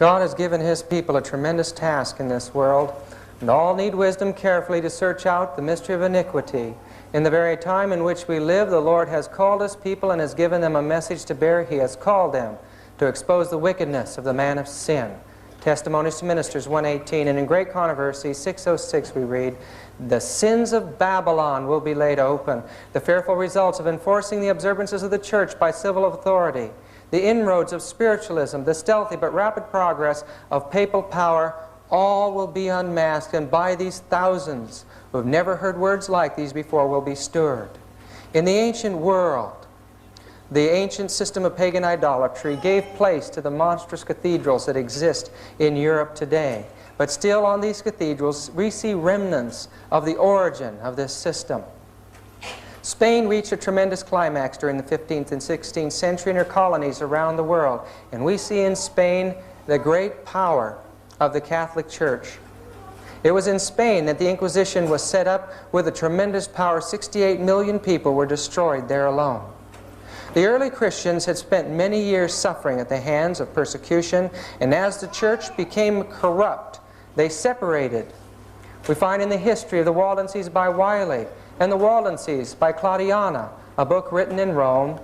God has given His people a tremendous task in this world, and all need wisdom carefully to search out the mystery of iniquity. In the very time in which we live, the Lord has called His people and has given them a message to bear. He has called them to expose the wickedness of the man of sin. Testimonies to Ministers 1:18, and in Great Controversy 6:06 we read, "The sins of Babylon will be laid open, the fearful results of enforcing the observances of the church by civil authority, the inroads of spiritualism, the stealthy but rapid progress of papal power, all will be unmasked, and by these thousands who have never heard words like these before will be stirred." In the ancient world, the ancient system of pagan idolatry gave place to the monstrous cathedrals that exist in Europe today. But still on these cathedrals we see remnants of the origin of this system. Spain reached a tremendous climax during the 15th and 16th century in her colonies around the world. And we see in Spain the great power of the Catholic Church. It was in Spain that the Inquisition was set up with a tremendous power. 68 million people were destroyed there alone. The early Christians had spent many years suffering at the hands of persecution, and as the church became corrupt, they separated. We find in the history of the Waldenses by Wiley and the Waldenses by Claudiana, a book written in Rome,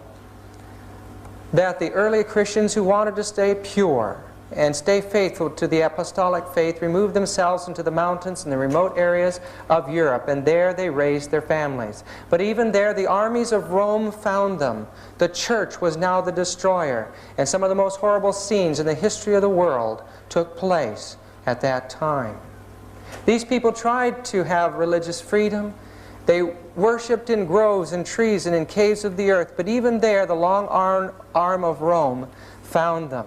that the early Christians who wanted to stay pure and stay faithful to the apostolic faith removed themselves into the mountains and the remote areas of Europe, and there they raised their families. But even there the armies of Rome found them. The church was now the destroyer, and some of the most horrible scenes in the history of the world took place at that time. These people tried to have religious freedom. They worshipped in groves and trees and in caves of the earth, but even there the long arm of Rome found them.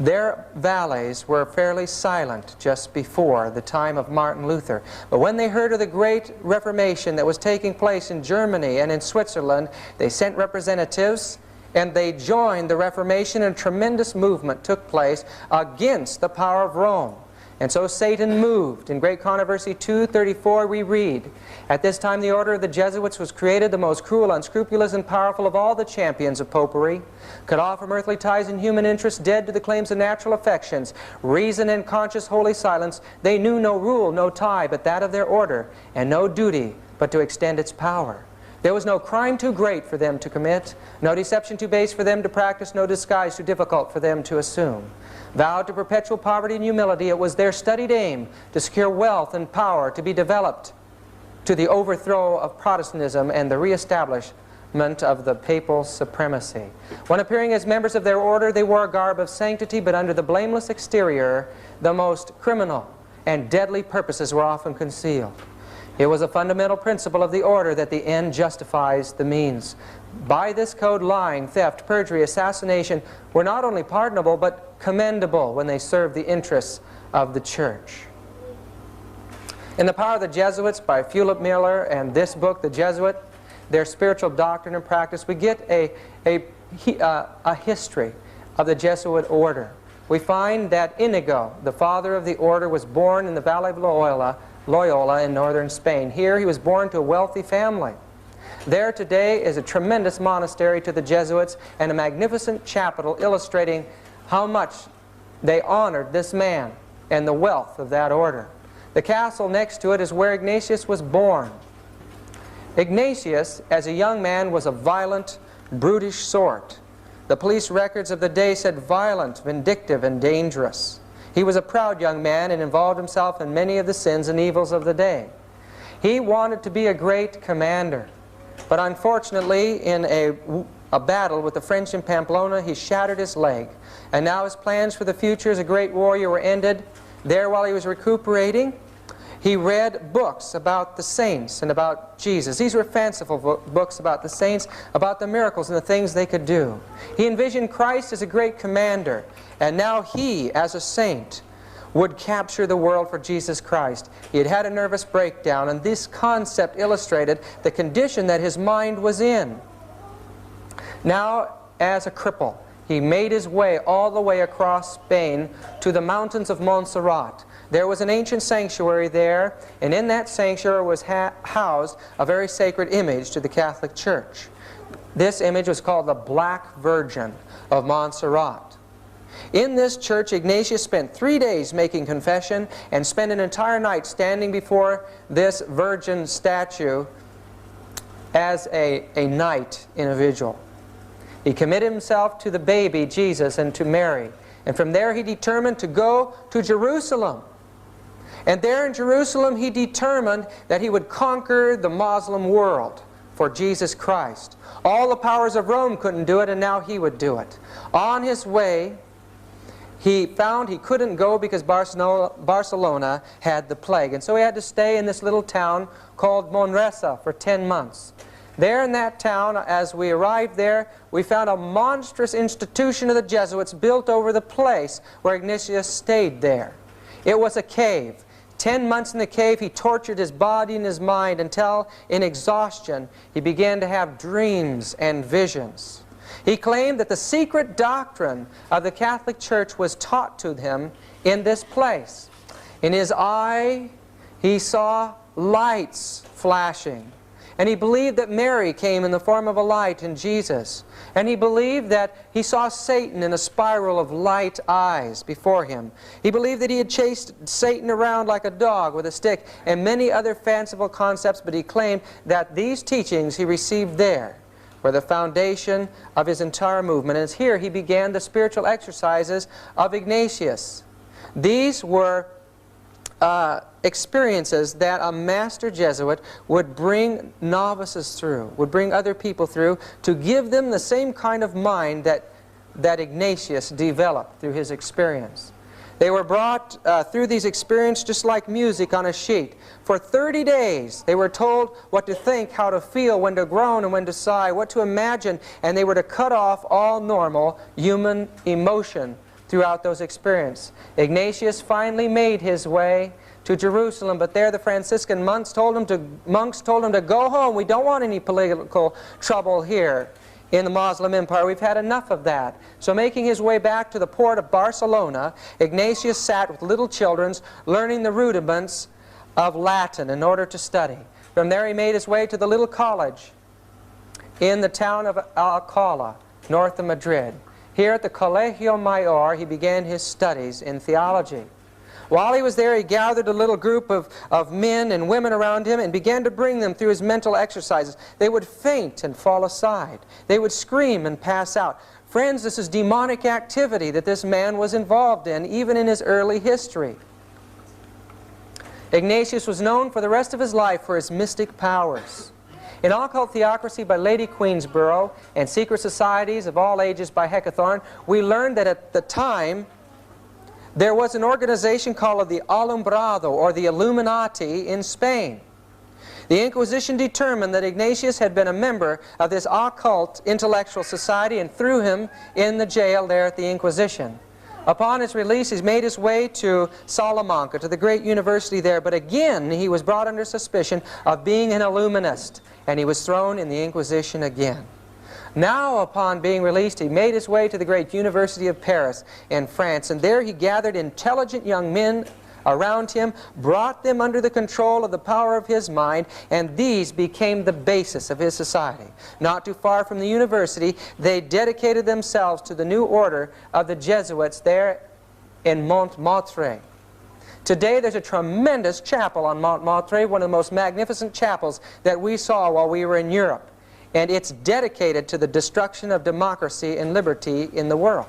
Their valleys were fairly silent just before the time of Martin Luther. But when they heard of the great Reformation that was taking place in Germany and in Switzerland, they sent representatives and they joined the Reformation, and a tremendous movement took place against the power of Rome. And so Satan moved. In Great Controversy 2:34 we read, "At this time the order of the Jesuits was created, the most cruel, unscrupulous, and powerful of all the champions of popery. Cut off from earthly ties and human interests, dead to the claims of natural affections, reason and conscious holy silence, they knew no rule, no tie, but that of their order, and no duty but to extend its power. There was no crime too great for them to commit, no deception too base for them to practice, no disguise too difficult for them to assume. Vowed to perpetual poverty and humility, it was their studied aim to secure wealth and power to be developed to the overthrow of Protestantism and the reestablishment of the papal supremacy. When appearing as members of their order, they wore a garb of sanctity, but under the blameless exterior, the most criminal and deadly purposes were often concealed. It was a fundamental principle of the order that the end justifies the means. By this code, lying, theft, perjury, assassination were not only pardonable, but commendable when they served the interests of the church." In The Power of the Jesuits by Philip Miller and this book, The Jesuit, Their Spiritual Doctrine and Practice, we get a history of the Jesuit order. We find that Inigo, the father of the order, was born in the Valley of Loyola in northern Spain. Here he was born to a wealthy family. There today is a tremendous monastery to the Jesuits and a magnificent chapel illustrating how much they honored this man and the wealth of that order. The castle next to it is where Ignatius was born. Ignatius, as a young man, was a violent, brutish sort. The police records of the day said violent, vindictive, and dangerous. He was a proud young man and involved himself in many of the sins and evils of the day. He wanted to be a great commander, but unfortunately in a battle with the French in Pamplona, he shattered his leg, and now his plans for the future as a great warrior were ended. There, while he was recuperating, he read books about the saints and about Jesus. These were fanciful books about the saints, about the miracles and the things they could do. He envisioned Christ as a great commander, and now he, as a saint, would capture the world for Jesus Christ. He had had a nervous breakdown, and this concept illustrated the condition that his mind was in. Now, as a cripple, he made his way all the way across Spain to the mountains of Montserrat. There was an ancient sanctuary there, and in that sanctuary was housed a very sacred image to the Catholic Church. This image was called the Black Virgin of Montserrat. In this church, Ignatius spent 3 days making confession and spent an entire night standing before this virgin statue as a knight in a vigil. He committed himself to the baby Jesus and to Mary. And from there he determined to go to Jerusalem. And there in Jerusalem he determined that he would conquer the Muslim world for Jesus Christ. All the powers of Rome couldn't do it, and now he would do it. On his way, he found he couldn't go because Barcelona had the plague. And so he had to stay in this little town called Manresa for 10 months. There in that town, as we arrived there, we found a monstrous institution of the Jesuits built over the place where Ignatius stayed there. It was a cave. 10 months in the cave, he tortured his body and his mind until, in exhaustion, he began to have dreams and visions. He claimed that the secret doctrine of the Catholic Church was taught to him in this place. In his eye, he saw lights flashing. And he believed that Mary came in the form of a light in Jesus. And he believed that he saw Satan in a spiral of light eyes before him. He believed that he had chased Satan around like a dog with a stick and many other fanciful concepts, but he claimed that these teachings he received there were the foundation of his entire movement. And it's here he began the spiritual exercises of Ignatius. These were experiences that a master Jesuit would bring novices through, would bring other people through, to give them the same kind of mind that Ignatius developed through his experience. They were brought through these experiences just like music on a sheet. For 30 days they were told what to think, how to feel, when to groan and when to sigh, what to imagine, and they were to cut off all normal human emotion throughout those experiences. Ignatius finally made his way to Jerusalem, but there the Franciscan monks told him to go home. We don't want any political trouble here in the Muslim Empire. We've had enough of that. So making his way back to the port of Barcelona, Ignatius sat with little children learning the rudiments of Latin in order to study. From there he made his way to the little college in the town of Alcalá, north of Madrid. Here at the Colegio Mayor he began his studies in theology. While he was there, he gathered a little group of men and women around him and began to bring them through his mental exercises. They would faint and fall aside. They would scream and pass out. Friends, this is demonic activity that this man was involved in, even in his early history. Ignatius was known for the rest of his life for his mystic powers. In Occult Theocracy by Lady Queensborough and Secret Societies of All Ages by Hecathorn, we learned that at the time there was an organization called the Alumbrado, or the Illuminati, in Spain. The Inquisition determined that Ignatius had been a member of this occult intellectual society and threw him in the jail there at the Inquisition. Upon his release, he made his way to Salamanca, to the great university there, but again he was brought under suspicion of being an Illuminist, and he was thrown in the Inquisition again. Now, upon being released, he made his way to the great University of Paris in France, and there he gathered intelligent young men around him, brought them under the control of the power of his mind, and these became the basis of his society. Not too far from the university, they dedicated themselves to the new order of the Jesuits there in Montmartre. Today there's a tremendous chapel on Montmartre, one of the most magnificent chapels that we saw while we were in Europe. And it's dedicated to the destruction of democracy and liberty in the world.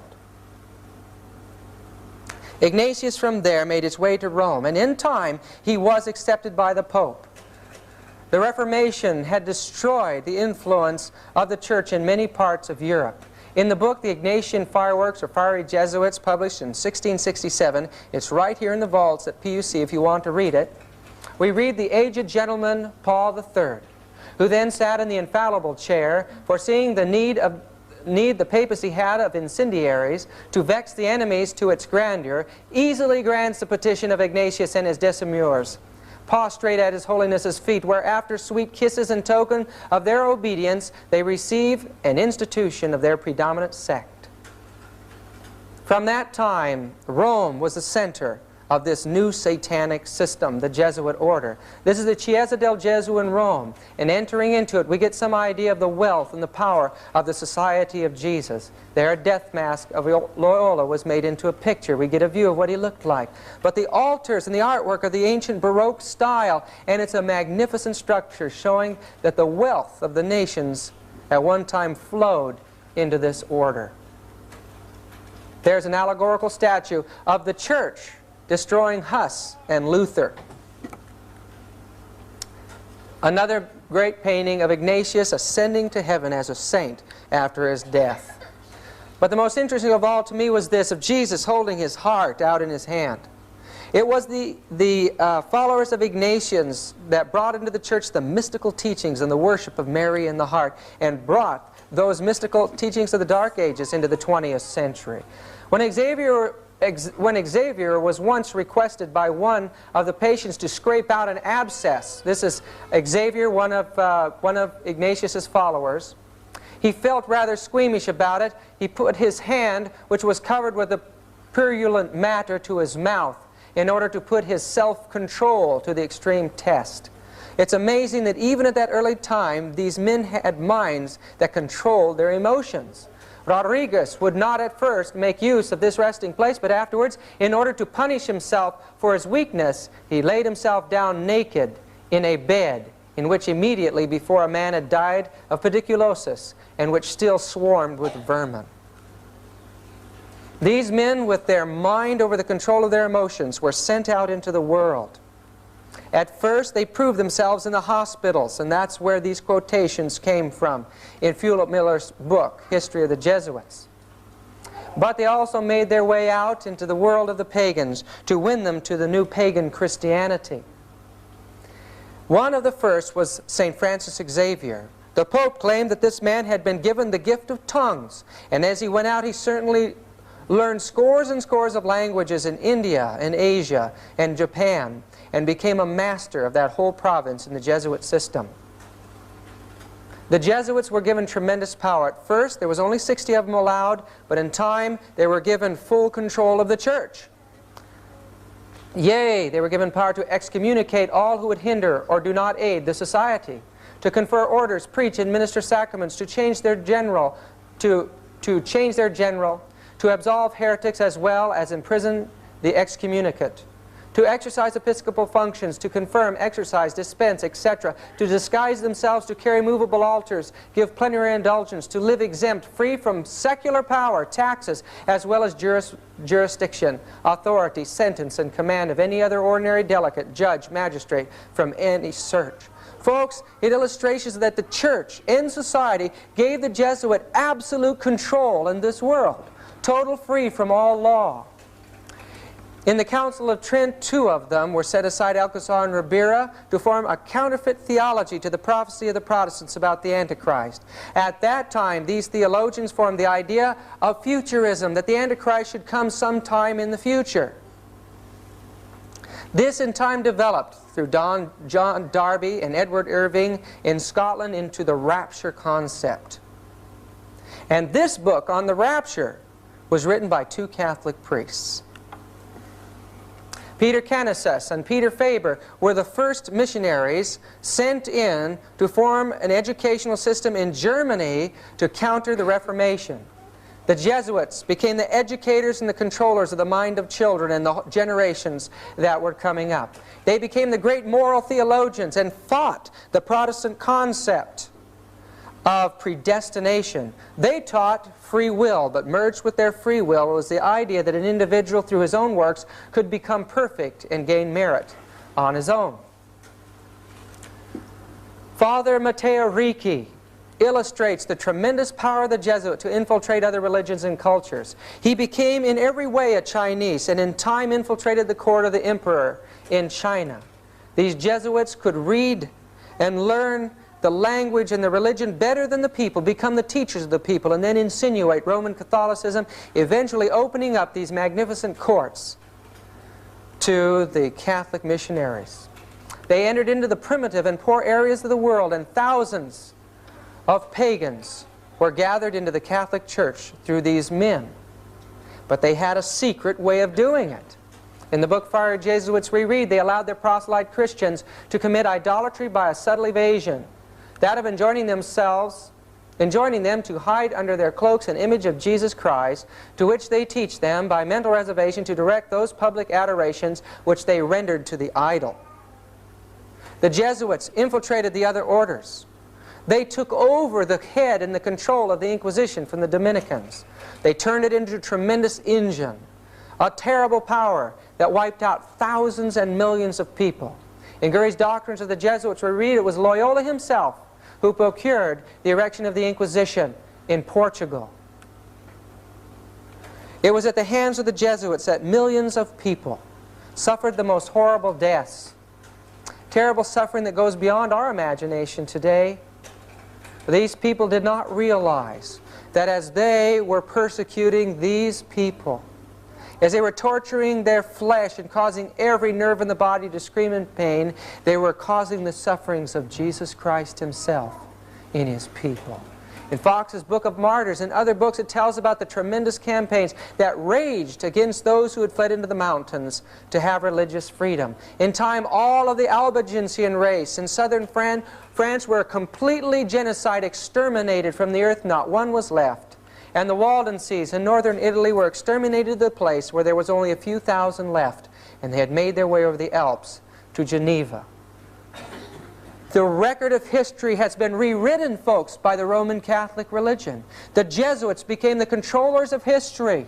Ignatius from there made his way to Rome, and in time he was accepted by the Pope. The Reformation had destroyed the influence of the Church in many parts of Europe. In the book, The Ignatian Fireworks, or Fiery Jesuits, published in 1667, it's right here in the vaults at PUC if you want to read it, we read the aged gentleman Paul III, who then sat in the infallible chair, foreseeing the need the papacy had of incendiaries to vex the enemies to its grandeur, easily grants the petition of Ignatius and his decemvirs, prostrate at his holiness's feet, where after sweet kisses in token of their obedience they receive an institution of their predominant sect. From that time, Rome was the center of this new satanic system, the Jesuit order. This is the Chiesa del Gesù in Rome, and entering into it we get some idea of the wealth and the power of the Society of Jesus. There a death mask of Loyola was made into a picture. We get a view of what he looked like. But the altars and the artwork are the ancient Baroque style, and it's a magnificent structure showing that the wealth of the nations at one time flowed into this order. There's an allegorical statue of the church destroying Huss and Luther. Another great painting of Ignatius ascending to heaven as a saint after his death. But the most interesting of all to me was this, of Jesus holding his heart out in his hand. It was the followers of Ignatius that brought into the church the mystical teachings and the worship of Mary in the heart, and brought those mystical teachings of the Dark Ages into the 20th century. When Xavier was once requested by one of the patients to scrape out an abscess, this is Xavier, one of Ignatius's followers, he felt rather squeamish about it. He put his hand, which was covered with a purulent matter, to his mouth in order to put his self-control to the extreme test. It's amazing that even at that early time, these men had minds that controlled their emotions. Rodriguez would not at first make use of this resting place, but afterwards, in order to punish himself for his weakness, he laid himself down naked in a bed in which immediately before a man had died of pediculosis, and which still swarmed with vermin. These men, with their mind over the control of their emotions, were sent out into the world. At first, they proved themselves in the hospitals, and that's where these quotations came from in Fulop Miller's book, History of the Jesuits. But they also made their way out into the world of the pagans to win them to the new pagan Christianity. One of the first was St. Francis Xavier. The Pope claimed that this man had been given the gift of tongues, and as he went out, he certainly learned scores and scores of languages in India and Asia and Japan, and became a master of that whole province in the Jesuit system. The Jesuits were given tremendous power. At first, there was only 60 of them allowed, but in time, they were given full control of the church. Yea, they were given power to excommunicate all who would hinder or do not aid the society, to confer orders, preach, and minister sacraments, to change their general, to absolve heretics as well as imprison the excommunicate, to exercise episcopal functions, to confirm, exercise, dispense, etc., to disguise themselves, to carry movable altars, give plenary indulgence, to live exempt, free from secular power, taxes, as well as jurisdiction, authority, sentence, and command of any other ordinary delegate, judge, magistrate, from any search. Folks, it illustrates that the church in society gave the Jesuit absolute control in this world, total free from all law. In the Council of Trent, 2 of them were set aside, Alcazar and Ribera, to form a counterfeit theology to the prophecy of the Protestants about the Antichrist. At that time, these theologians formed the idea of futurism, that the Antichrist should come sometime in the future. This in time developed through John Darby and Edward Irving in Scotland into the rapture concept. And this book on the rapture was written by 2 Catholic priests. Peter Canisius and Peter Faber were the first missionaries sent in to form an educational system in Germany to counter the Reformation. The Jesuits became the educators and the controllers of the mind of children and the generations that were coming up. They became the great moral theologians and fought the Protestant concept of predestination. They taught free will, but merged with their free will was the idea that an individual through his own works could become perfect and gain merit on his own. Father Matteo Ricci illustrates the tremendous power of the Jesuit to infiltrate other religions and cultures. He became in every way a Chinese, and in time infiltrated the court of the emperor in China. These Jesuits could read and learn the language and the religion better than the people, become the teachers of the people, and then insinuate Roman Catholicism, eventually opening up these magnificent courts to the Catholic missionaries. They entered into the primitive and poor areas of the world, and thousands of pagans were gathered into the Catholic Church through these men. But they had a secret way of doing it. In the book Fiery Jesuits we read, they allowed their proselyte Christians to commit idolatry by a subtle evasion, that of enjoining them to hide under their cloaks an image of Jesus Christ, to which they teach them by mental reservation to direct those public adorations which they rendered to the idol. The Jesuits infiltrated the other orders. They took over the head and the control of the Inquisition from the Dominicans. They turned it into a tremendous engine, a terrible power that wiped out thousands and millions of people. In Gurry's Doctrines of the Jesuits we read it was Loyola himself who procured the erection of the Inquisition in Portugal. It was at the hands of the Jesuits that millions of people suffered the most horrible deaths. Terrible suffering that goes beyond our imagination today. These people did not realize that as they were persecuting these people, as they were torturing their flesh and causing every nerve in the body to scream in pain, they were causing the sufferings of Jesus Christ himself in his people. In Fox's Book of Martyrs and other books it tells about the tremendous campaigns that raged against those who had fled into the mountains to have religious freedom. In time, all of the Albigensian race in southern France were completely genocide, exterminated from the earth. Not one was left. And the Waldenses in northern Italy were exterminated to the place where there was only a few thousand left, and they had made their way over the Alps to Geneva. The record of history has been rewritten, folks, by the Roman Catholic religion. The Jesuits became the controllers of history,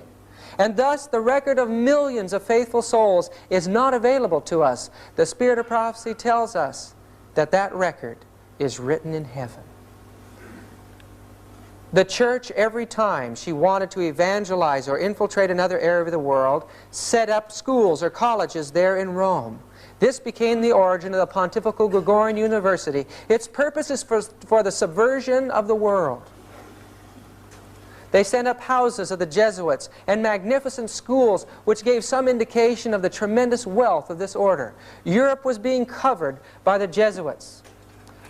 and thus the record of millions of faithful souls is not available to us. The Spirit of Prophecy tells us that that record is written in heaven. The church, every time she wanted to evangelize or infiltrate another area of the world, set up schools or colleges there in Rome. This became the origin of the Pontifical Gregorian University. Its purpose is for the subversion of the world. They set up houses of the Jesuits and magnificent schools which gave some indication of the tremendous wealth of this order. Europe was being covered by the Jesuits.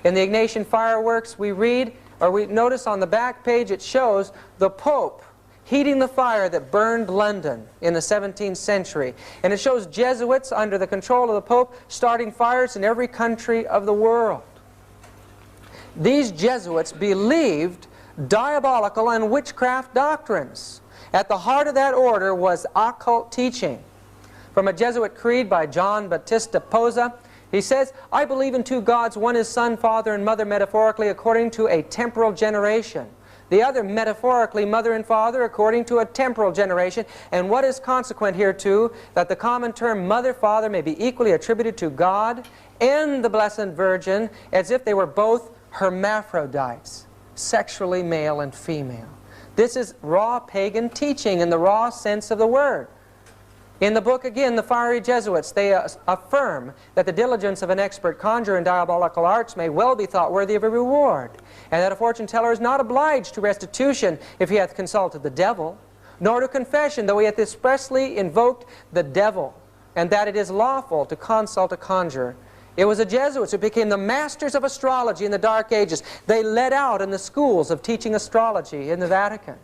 In the Ignatian fireworks we read, or we notice on the back page, it shows the Pope heating the fire that burned London in the 17th century. And it shows Jesuits under the control of the Pope starting fires in every country of the world. These Jesuits believed diabolical and witchcraft doctrines. At the heart of that order was occult teaching. From a Jesuit creed by John Battista Posa, he says, "I believe in two gods, one is Son, Father, and Mother metaphorically according to a temporal generation. The other metaphorically Mother and Father according to a temporal generation. And what is consequent hereto, that the common term Mother, Father may be equally attributed to God and the Blessed Virgin as if they were both hermaphrodites, sexually male and female." This is raw pagan teaching in the raw sense of the word. In the book, again, the Fiery Jesuits, they affirm that the diligence of an expert conjurer in diabolical arts may well be thought worthy of a reward, and that a fortune teller is not obliged to restitution if he hath consulted the devil, nor to confession, though he hath expressly invoked the devil, and that it is lawful to consult a conjurer. It was the Jesuits who became the masters of astrology in the Dark Ages. They led out in the schools of teaching astrology in the Vatican.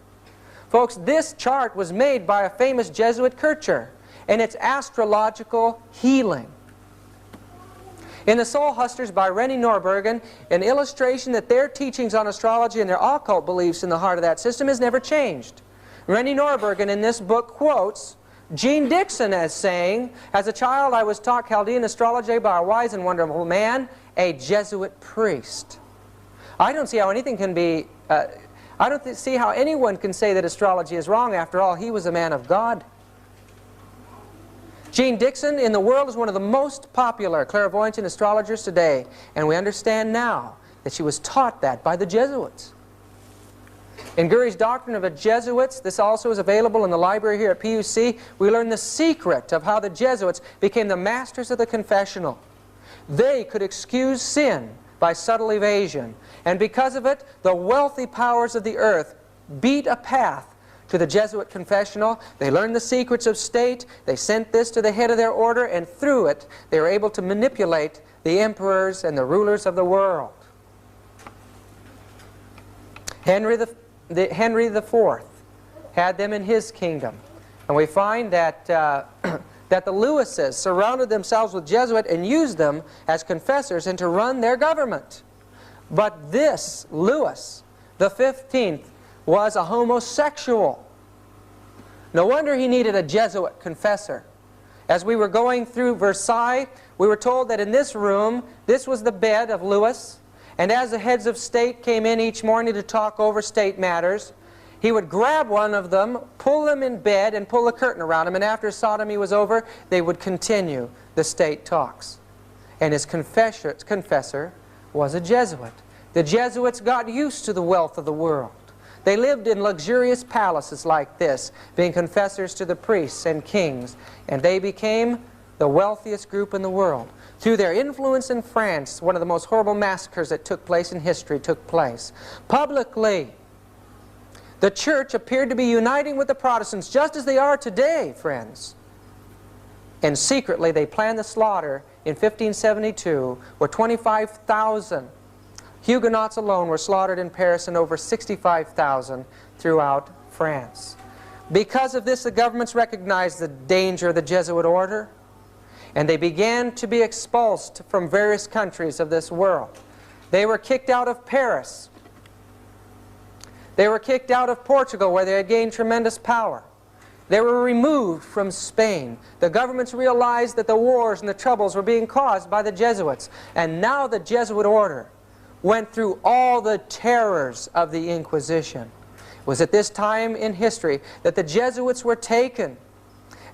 Folks, this chart was made by a famous Jesuit Kircher, and it's astrological healing. In The Soul Hustlers by Rennie Norbergen, an illustration that their teachings on astrology and their occult beliefs in the heart of that system has never changed. Rennie Norbergen in this book quotes Jean Dixon as saying, "As a child I was taught Chaldean astrology by a wise and wonderful man, a Jesuit priest." I don't see how anything can be, I don't see how anyone can say that astrology is wrong. After all, he was a man of God. Jean Dixon in the world is one of the most popular clairvoyants and astrologers today, and we understand now that she was taught that by the Jesuits. In Gurry's Doctrine of the Jesuits, this also is available in the library here at PUC, we learn the secret of how the Jesuits became the masters of the confessional. They could excuse sin by subtle evasion, and because of it, the wealthy powers of the earth beat a path to the Jesuit confessional. They learned the secrets of state, they sent this to the head of their order, and through it they were able to manipulate the emperors and the rulers of the world. Henry IV had them in his kingdom, and we find that that the Lewises surrounded themselves with Jesuits and used them as confessors and to run their government. But this Louis the 15th was a homosexual. No wonder he needed a Jesuit confessor. As we were going through Versailles, we were told that in this room, this was the bed of Louis, and as the heads of state came in each morning to talk over state matters, he would grab one of them, pull them in bed, and pull a curtain around him, and after sodomy was over, they would continue the state talks. And his confessor was a Jesuit. The Jesuits got used to the wealth of the world. They lived in luxurious palaces like this, being confessors to the priests and kings, and they became the wealthiest group in the world. Through their influence in France, one of the most horrible massacres that took place in history took place. Publicly, the church appeared to be uniting with the Protestants just as they are today, friends. And secretly, they planned the slaughter in 1572, where 25,000 Huguenots alone were slaughtered in Paris and over 65,000 throughout France. Because of this, the governments recognized the danger of the Jesuit order, and they began to be expulsed from various countries of this world. They were kicked out of Paris. They were kicked out of Portugal, where they had gained tremendous power. They were removed from Spain. The governments realized that the wars and the troubles were being caused by the Jesuits, and now the Jesuit order went through all the terrors of the Inquisition. It was at this time in history that the Jesuits were taken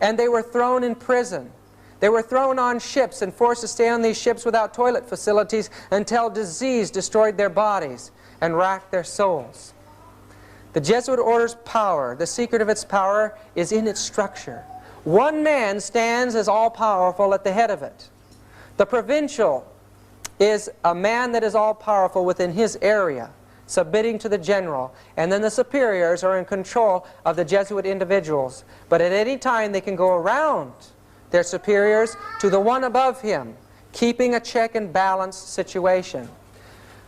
and they were thrown in prison. They were thrown on ships and forced to stay on these ships without toilet facilities until disease destroyed their bodies and racked their souls. The Jesuit order's power, the secret of its power, is in its structure. One man stands as all-powerful at the head of it. The provincial is a man that is all-powerful within his area, submitting to the general, and then the superiors are in control of the Jesuit individuals. But at any time they can go around their superiors to the one above him, keeping a check and balance situation.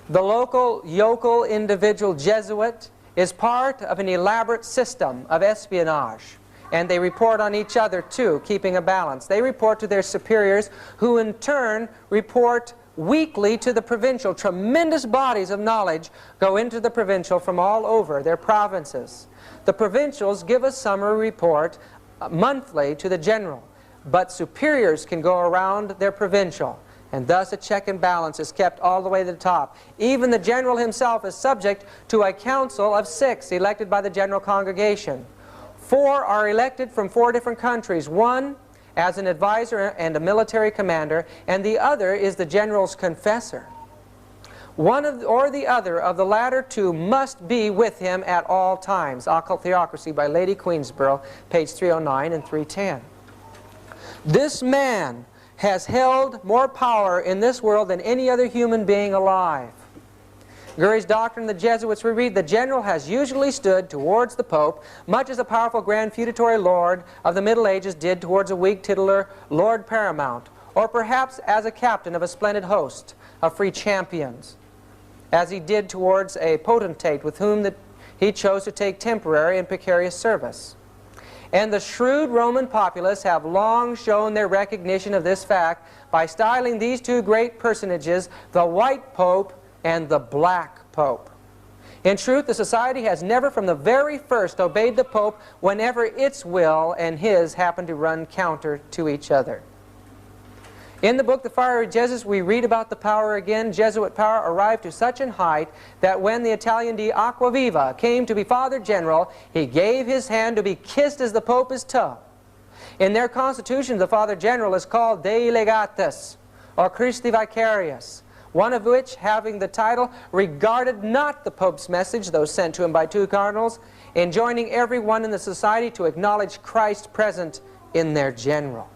The local, yokel, individual Jesuit is part of an elaborate system of espionage, and they report on each other too, keeping a balance. They report to their superiors, who in turn report weekly to the provincial. Tremendous bodies of knowledge go into the provincial from all over their provinces. The provincials give a summary report monthly to the general, but superiors can go around their provincial, and thus a check and balance is kept all the way to the top. Even the general himself is subject to a council of 6 elected by the general congregation. 4 are elected from 4 different countries. One as an advisor and a military commander, and the other is the general's confessor. One or the other of the latter two must be with him at all times. Occult Theocracy by Lady Queensborough, page 309 and 310. This man has held more power in this world than any other human being alive. Gurry's Doctrine of the Jesuits, we read, the general has usually stood towards the Pope much as a powerful grand feudatory lord of the Middle Ages did towards a weak titular Lord Paramount, or perhaps as a captain of a splendid host of free champions, as he did towards a potentate with whom he chose to take temporary and precarious service. And the shrewd Roman populace have long shown their recognition of this fact by styling these two great personages the White Pope and the Black Pope. In truth, the society has never from the very first obeyed the Pope whenever its will and his happened to run counter to each other. In the book The Fiery Jesuits, we read about the power again. Jesuit power arrived to such an height that when the Italian di Acquaviva came to be Father General, he gave his hand to be kissed as the Pope is toe. In their constitution, the Father General is called Dei Legatus, or Christi Vicarius, one of which, having the title, regarded not the Pope's message, though sent to him by 2 cardinals, enjoining every one in the society to acknowledge Christ present in their general.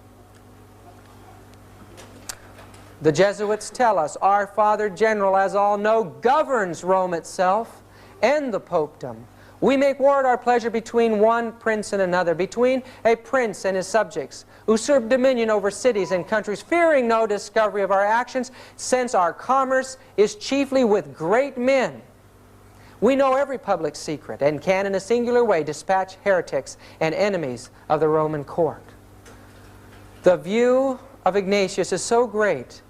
The Jesuits tell us our Father General, as all know, governs Rome itself and the Popedom. We make war at our pleasure between one prince and another, between a prince and his subjects, usurp dominion over cities and countries, fearing no discovery of our actions, since our commerce is chiefly with great men. We know every public secret, and can in a singular way dispatch heretics and enemies of the Roman court. The view of Ignatius is so great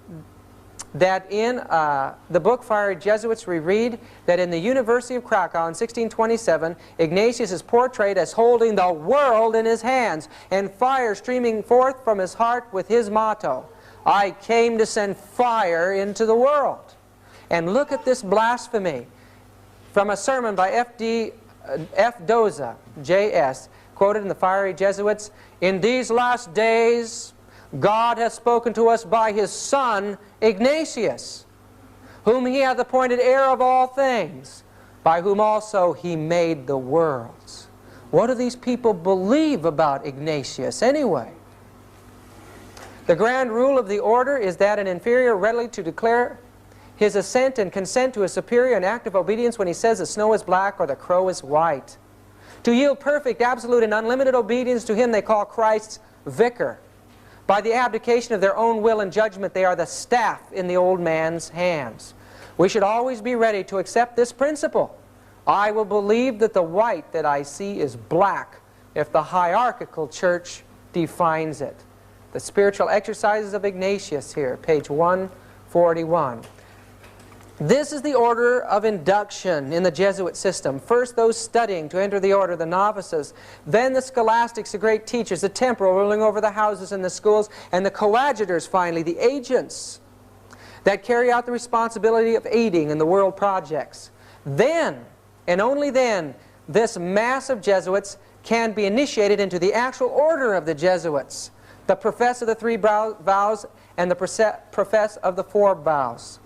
that in the book Fiery Jesuits we read that in the University of Krakow in 1627, Ignatius is portrayed as holding the world in his hands and fire streaming forth from his heart with his motto, "I came to send fire into the world." And look at this blasphemy from a sermon by F. Doza, J.S., quoted in the Fiery Jesuits. "In these last days, God has spoken to us by His Son, Ignatius, whom He hath appointed heir of all things, by whom also He made the worlds." What do these people believe about Ignatius anyway? The grand rule of the order is that an inferior readily to declare his assent and consent to a superior in active obedience when he says the snow is black or the crow is white. To yield perfect, absolute, and unlimited obedience to him they call Christ's vicar. By the abdication of their own will and judgment, they are the staff in the old man's hands. We should always be ready to accept this principle. I will believe that the white that I see is black if the hierarchical church defines it. The Spiritual Exercises of Ignatius here, page 141. This is the order of induction in the Jesuit system. First those studying to enter the order, the novices. Then the scholastics, the great teachers, the temporal ruling over the houses and the schools, and the coadjutors finally, the agents that carry out the responsibility of aiding in the world projects. Then, and only then, this mass of Jesuits can be initiated into the actual order of the Jesuits, the profess of the three vows and the profess of the four vows.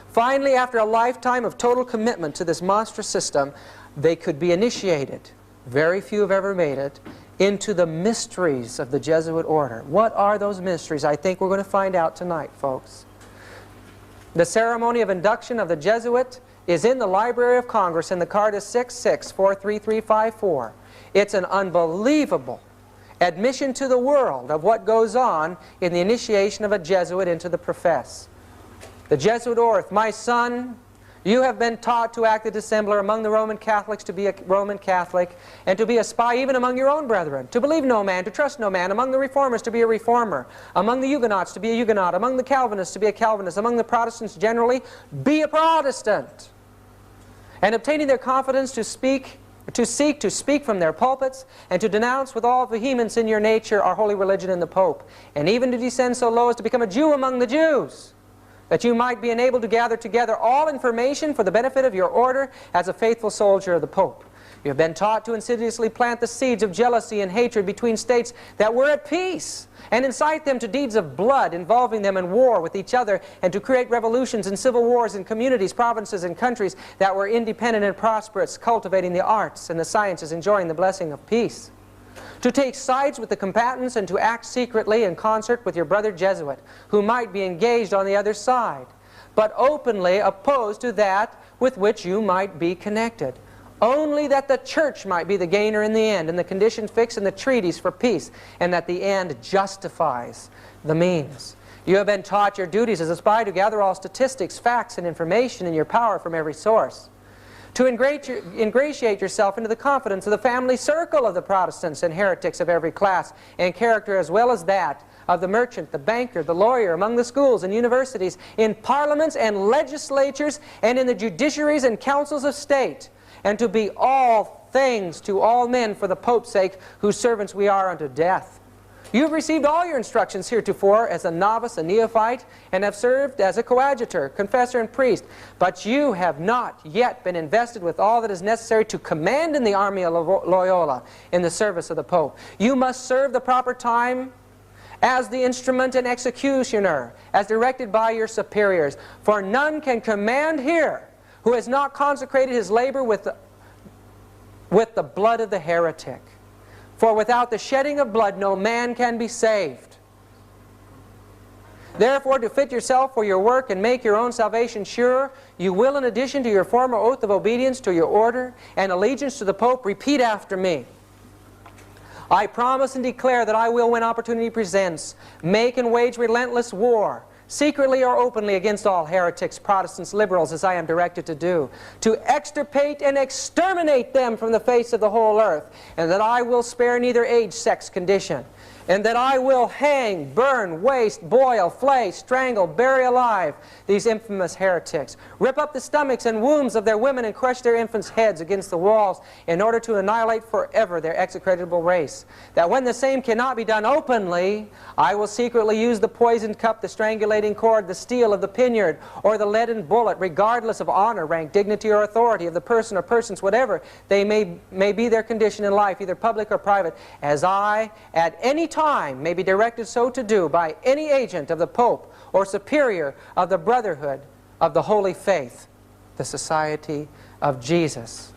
Finally, after a lifetime of total commitment to this monstrous system, they could be initiated, very few have ever made it, into the mysteries of the Jesuit order. What are those mysteries? I think we're going to find out tonight, folks. The ceremony of induction of the Jesuit is in the Library of Congress, and the card is 6643354. It's an unbelievable admission to the world of what goes on in the initiation of a Jesuit into the profess. The Jesuit oath, "My son, you have been taught to act the dissembler among the Roman Catholics, to be a Roman Catholic, and to be a spy even among your own brethren, to believe no man, to trust no man, among the Reformers to be a Reformer, among the Huguenots to be a Huguenot, among the Calvinists to be a Calvinist, among the Protestants generally, be a Protestant." And obtaining their confidence to seek to speak from their pulpits, and to denounce with all vehemence in your nature our holy religion and the Pope, and even to descend so low as to become a Jew among the Jews, that you might be enabled to gather together all information for the benefit of your order as a faithful soldier of the Pope. You have been taught to insidiously plant the seeds of jealousy and hatred between states that were at peace, and incite them to deeds of blood, involving them in war with each other, and to create revolutions and civil wars in communities, provinces, and countries that were independent and prosperous, cultivating the arts and the sciences, enjoying the blessing of peace. To take sides with the combatants and to act secretly in concert with your brother Jesuit, who might be engaged on the other side, but openly opposed to that with which you might be connected. Only that the church might be the gainer in the end, and the conditions fixed in the treaties for peace, and that the end justifies the means. You have been taught your duties as a spy to gather all statistics, facts, and information in your power from every source. To ingratiate yourself into the confidence of the family circle of the Protestants and heretics of every class and character, as well as that of the merchant, the banker, the lawyer, among the schools and universities, in parliaments and legislatures, and in the judiciaries and councils of state, and to be all things to all men for the Pope's sake, whose servants we are unto death. You have received all your instructions heretofore as a novice, a neophyte, and have served as a coadjutor, confessor, and priest. But you have not yet been invested with all that is necessary to command in the army of Loyola in the service of the Pope. You must serve the proper time as the instrument and executioner, as directed by your superiors. For none can command here who has not consecrated his labor with the blood of the heretic. For without the shedding of blood no man can be saved. Therefore, to fit yourself for your work and make your own salvation sure, you will, in addition to your former oath of obedience to your order and allegiance to the Pope, repeat after me. I promise and declare that I will, when opportunity presents, make and wage relentless war, secretly or openly, against all heretics, Protestants, liberals, as I am directed to do, to extirpate and exterminate them from the face of the whole earth, and that I will spare neither age, sex, condition, and that I will hang, burn, waste, boil, flay, strangle, bury alive these infamous heretics, rip up the stomachs and wombs of their women and crush their infants' heads against the walls in order to annihilate forever their execrable race. That when the same cannot be done openly, I will secretly use the poisoned cup, the strangulating cord, the steel of the poniard, or the leaden bullet, regardless of honor, rank, dignity, or authority of the person or persons, whatever they may be their condition in life, either public or private, as I at any time may be directed so to do by any agent of the Pope or superior of the Brotherhood of the Holy Faith, the Society of Jesus.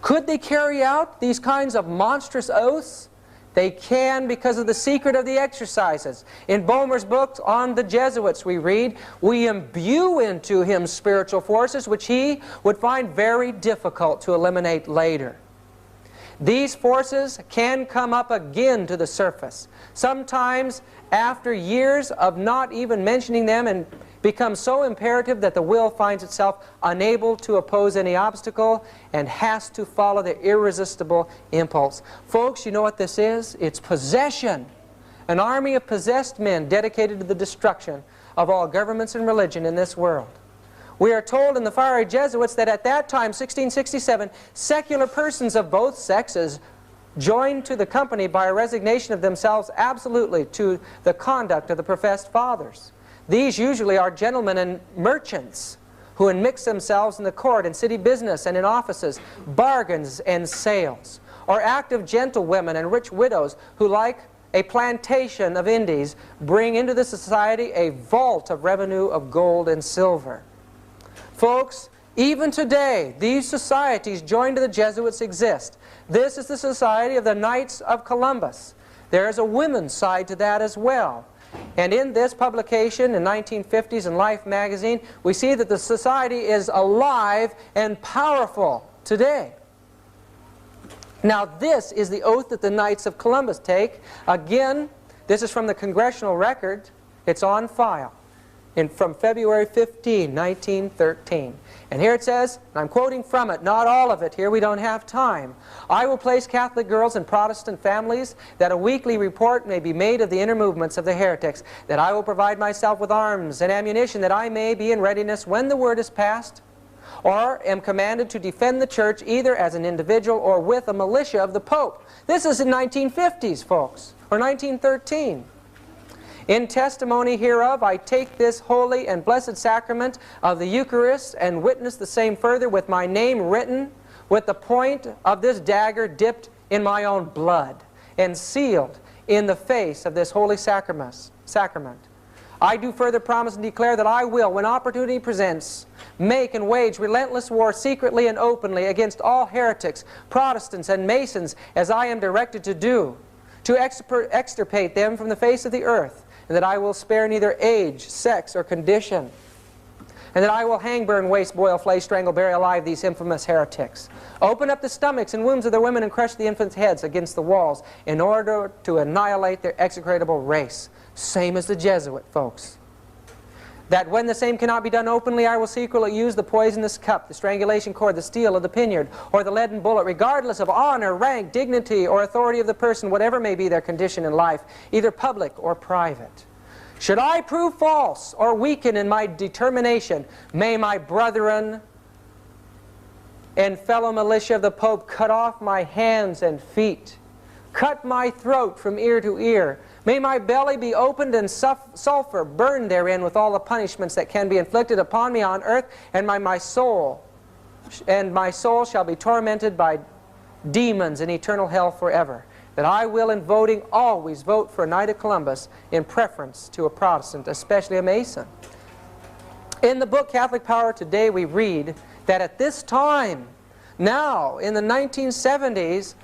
Could they carry out these kinds of monstrous oaths? They can, because of the secret of the exercises. In Boehmer's book on the Jesuits we read, we imbue into him spiritual forces which he would find very difficult to eliminate later. These forces can come up again to the surface, sometimes after years of not even mentioning them, and become so imperative that the will finds itself unable to oppose any obstacle and has to follow the irresistible impulse. Folks, you know what this is? It's possession. An army of possessed men dedicated to the destruction of all governments and religion in this world. We are told in the fiery Jesuits that at that time, 1667, secular persons of both sexes joined to the company by a resignation of themselves absolutely to the conduct of the professed fathers. These usually are gentlemen and merchants who enmix themselves in the court and city business and in offices, bargains and sales, or active gentlewomen and rich widows who, like a plantation of Indies, bring into the society a vault of revenue of gold and silver. Folks, even today, these societies joined to the Jesuits exist. This is the Society of the Knights of Columbus. There is a women's side to that as well. And in this publication in 1950s in Life magazine, we see that the society is alive and powerful today. Now this is the oath that the Knights of Columbus take. Again, this is from the Congressional Record. It's on file from February 15, 1913. And here it says, and I'm quoting from it, not all of it here, we don't have time. I will place Catholic girls in Protestant families, that a weekly report may be made of the inner movements of the heretics, that I will provide myself with arms and ammunition, that I may be in readiness when the word is passed, or am commanded to defend the church either as an individual or with a militia of the Pope. This is in 1950s, folks, or 1913. In testimony hereof, I take this holy and blessed sacrament of the Eucharist and witness the same further with my name written, with the point of this dagger dipped in my own blood, and sealed in the face of this holy sacrament. I do further promise and declare that I will, when opportunity presents, make and wage relentless war secretly and openly against all heretics, Protestants, and Masons, as I am directed to do, to extirpate them from the face of the earth, and that I will spare neither age, sex, or condition, and that I will hang, burn, waste, boil, flay, strangle, bury alive these infamous heretics, open up the stomachs and wombs of their women and crush the infants' heads against the walls in order to annihilate their execrable race. Same as the Jesuit, folks. That when the same cannot be done openly, I will secretly use the poisonous cup, the strangulation cord, the steel of the poniard, or the leaden bullet, regardless of honor, rank, dignity, or authority of the person, whatever may be their condition in life, either public or private. Should I prove false or weaken in my determination, may my brethren and fellow militia of the Pope cut off my hands and feet, cut my throat from ear to ear. May my belly be opened and sulfur burned therein with all the punishments that can be inflicted upon me on earth, and my soul shall be tormented by demons in eternal hell forever. That I will, in voting, always vote for a Knight of Columbus in preference to a Protestant, especially a Mason. In the book Catholic Power Today, we read that at this time, now in the 1970s,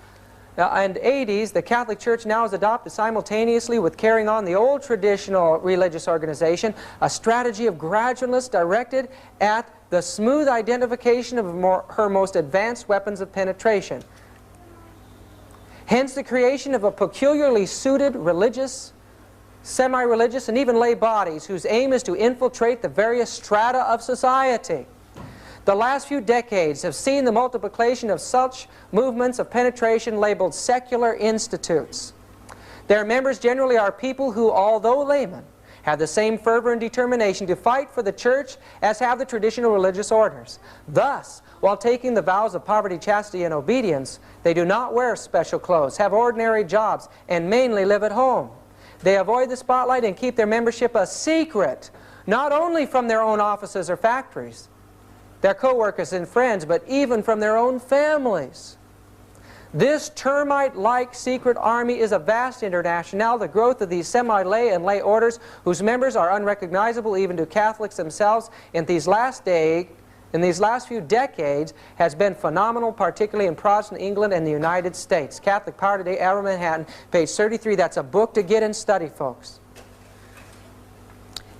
and 80s, the Catholic Church now has adopted, simultaneously with carrying on the old traditional religious organization, a strategy of gradualness directed at the smooth identification of her most advanced weapons of penetration. Hence the creation of a peculiarly suited religious, semi-religious, and even lay bodies whose aim is to infiltrate the various strata of society. The last few decades have seen the multiplication of such movements of penetration labeled secular institutes. Their members generally are people who, although laymen, have the same fervor and determination to fight for the church as have the traditional religious orders. Thus, while taking the vows of poverty, chastity, and obedience, they do not wear special clothes, have ordinary jobs, and mainly live at home. They avoid the spotlight and keep their membership a secret, not only from their own offices or factories, their co-workers and friends, but even from their own families. This termite-like secret army is a vast international. The growth of these semi-lay and lay orders, whose members are unrecognizable even to Catholics themselves in these last few decades, has been phenomenal, particularly in Protestant England and the United States. Catholic Power Today, Arrow, Manhattan, page 33. That's a book to get and study, folks.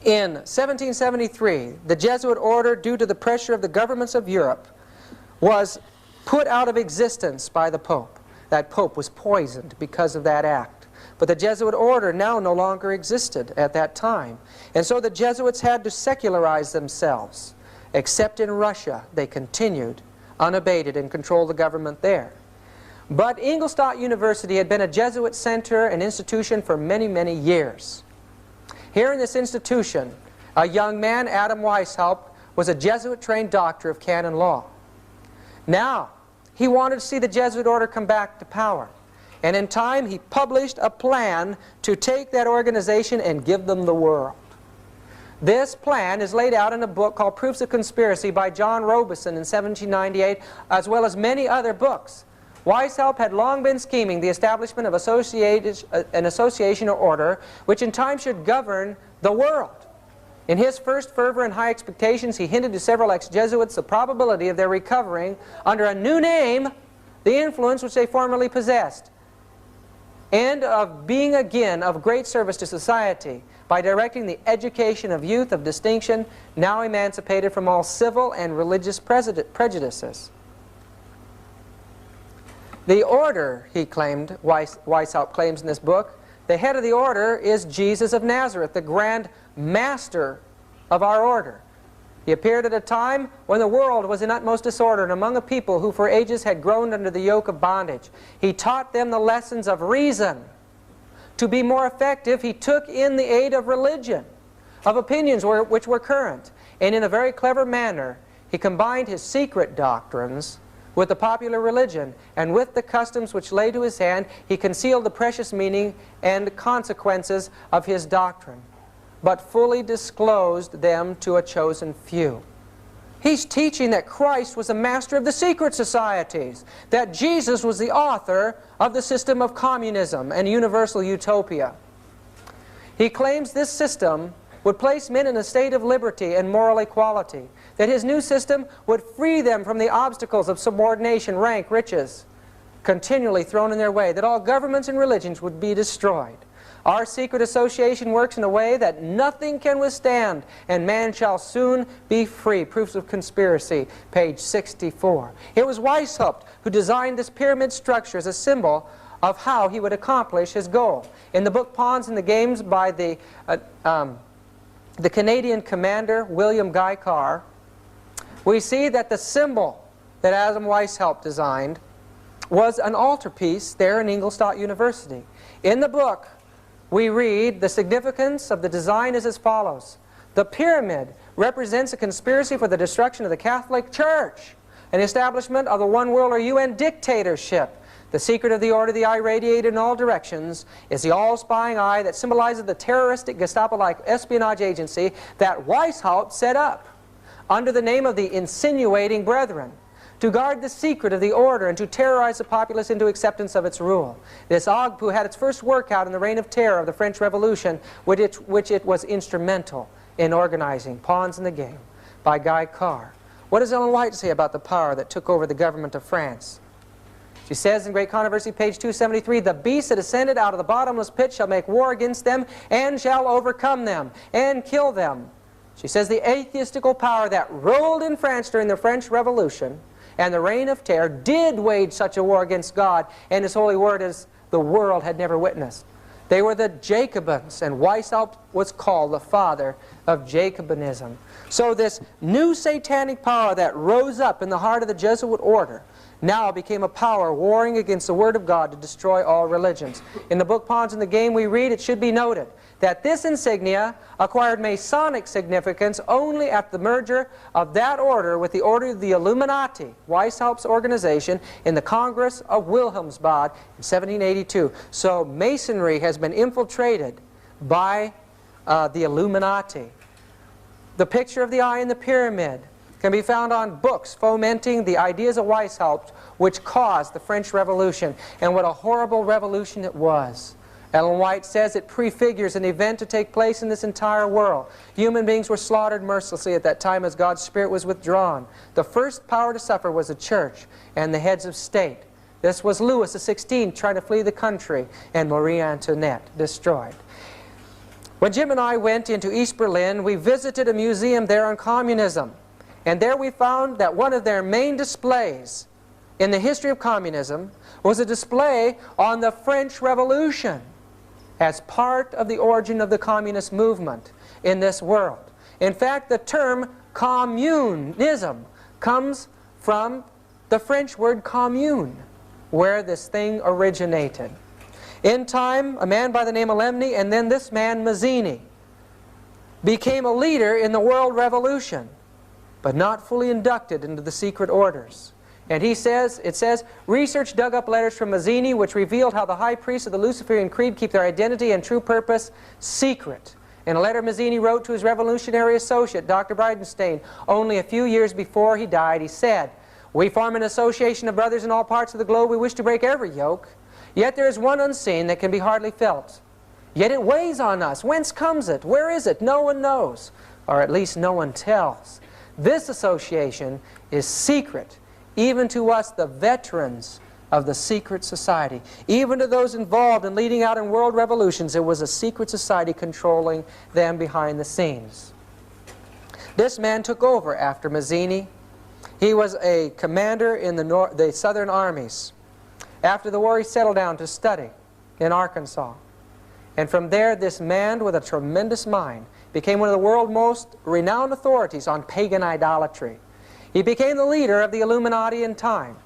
In 1773, the Jesuit order, due to the pressure of the governments of Europe, was put out of existence by the Pope. That Pope was poisoned because of that act. But the Jesuit order now no longer existed at that time. And so the Jesuits had to secularize themselves. Except in Russia, they continued unabated and controlled the government there. But Ingolstadt University had been a Jesuit center and institution for many, many years. Here in this institution, a young man, Adam Weishaupt, was a Jesuit-trained doctor of canon law. Now, he wanted to see the Jesuit order come back to power. And in time, he published a plan to take that organization and give them the world. This plan is laid out in a book called Proofs of Conspiracy by John Robeson in 1798, as well as many other books. Weishaupt had long been scheming the establishment of an association or order which in time should govern the world. In his first fervor and high expectations, he hinted to several ex-Jesuits the probability of their recovering, under a new name, the influence which they formerly possessed, and of being again of great service to society by directing the education of youth of distinction, now emancipated from all civil and religious prejudices. The order, he claimed, Weishaupt claims in this book, the head of the order is Jesus of Nazareth, the grand master of our order. He appeared at a time when the world was in utmost disorder and among a people who for ages had groaned under the yoke of bondage. He taught them the lessons of reason. To be more effective, he took in the aid of religion, of opinions which were current, and in a very clever manner he combined his secret doctrines with the popular religion, and with the customs which lay to his hand, he concealed the precious meaning and consequences of his doctrine, but fully disclosed them to a chosen few. He's teaching that Christ was the master of the secret societies, that Jesus was the author of the system of communism and universal utopia. He claims this system would place men in a state of liberty and moral equality, that his new system would free them from the obstacles of subordination, rank, riches, continually thrown in their way, that all governments and religions would be destroyed. Our secret association works in a way that nothing can withstand, and man shall soon be free. Proofs of Conspiracy, page 64. It was Weishaupt who designed this pyramid structure as a symbol of how he would accomplish his goal. In the book Pawns and the Games by the Canadian commander William Guy Carr, we see that the symbol that Adam Weishaupt designed was an altarpiece there in Ingolstadt University. In the book, we read the significance of the design is as follows. The pyramid represents a conspiracy for the destruction of the Catholic Church, an establishment of the one world or UN dictatorship. The secret of the order, the eye radiated in all directions, is the all-spying eye that symbolizes the terroristic Gestapo-like espionage agency that Weishaupt set up under the name of the Insinuating Brethren, to guard the secret of the order and to terrorize the populace into acceptance of its rule. This Ogpu had its first workout in the Reign of Terror of the French Revolution, which it was instrumental in organizing. Pawns in the Game by Guy Carr. What does Ellen White say about the power that took over the government of France? She says in Great Controversy, page 273, the beast that ascended out of the bottomless pit shall make war against them and shall overcome them and kill them. She says the atheistical power that ruled in France during the French Revolution and the Reign of Terror did wage such a war against God and His holy word as the world had never witnessed. They were the Jacobins, and Weishaupt was called the father of Jacobinism. So this new satanic power that rose up in the heart of the Jesuit order now became a power warring against the Word of God to destroy all religions. In the book Pawns in the Game we read, it should be noted that this insignia acquired Masonic significance only at the merger of that order with the order of the Illuminati, Weishaupt's organization, in the Congress of Wilhelmsbad in 1782. So Masonry has been infiltrated by the Illuminati. The picture of the eye in the pyramid can be found on books fomenting the ideas of Weishaupt, which caused the French Revolution. And what a horrible revolution it was. Ellen White says it prefigures an event to take place in this entire world. Human beings were slaughtered mercilessly at that time as God's Spirit was withdrawn. The first power to suffer was the church and the heads of state. This was Louis XVI trying to flee the country, and Marie Antoinette destroyed. When Jim and I went into East Berlin, we visited a museum there on communism. And there we found that one of their main displays in the history of communism was a display on the French Revolution as part of the origin of the communist movement in this world. In fact, the term communism comes from the French word commune, where this thing originated. In time, a man by the name of Lemny, and then this man, Mazzini, became a leader in the world revolution, but not fully inducted into the secret orders. And it says, research dug up letters from Mazzini which revealed how the high priests of the Luciferian Creed keep their identity and true purpose secret. In a letter Mazzini wrote to his revolutionary associate, Dr. Bridenstine, only a few years before he died, he said, "We form an association of brothers in all parts of the globe. We wish to break every yoke. Yet there is one unseen that can be hardly felt. Yet it weighs on us. Whence comes it? Where is it? No one knows, or at least no one tells. This association is secret, even to us, the veterans of the secret society. Even to those involved in leading out in world revolutions, it was a secret society controlling them behind the scenes." This man took over after Mazzini. He was a commander in the Southern armies. After the war, he settled down to study in Arkansas. And from there, this man with a tremendous mind became one of the world's most renowned authorities on pagan idolatry. He became the leader of the Illuminati in time.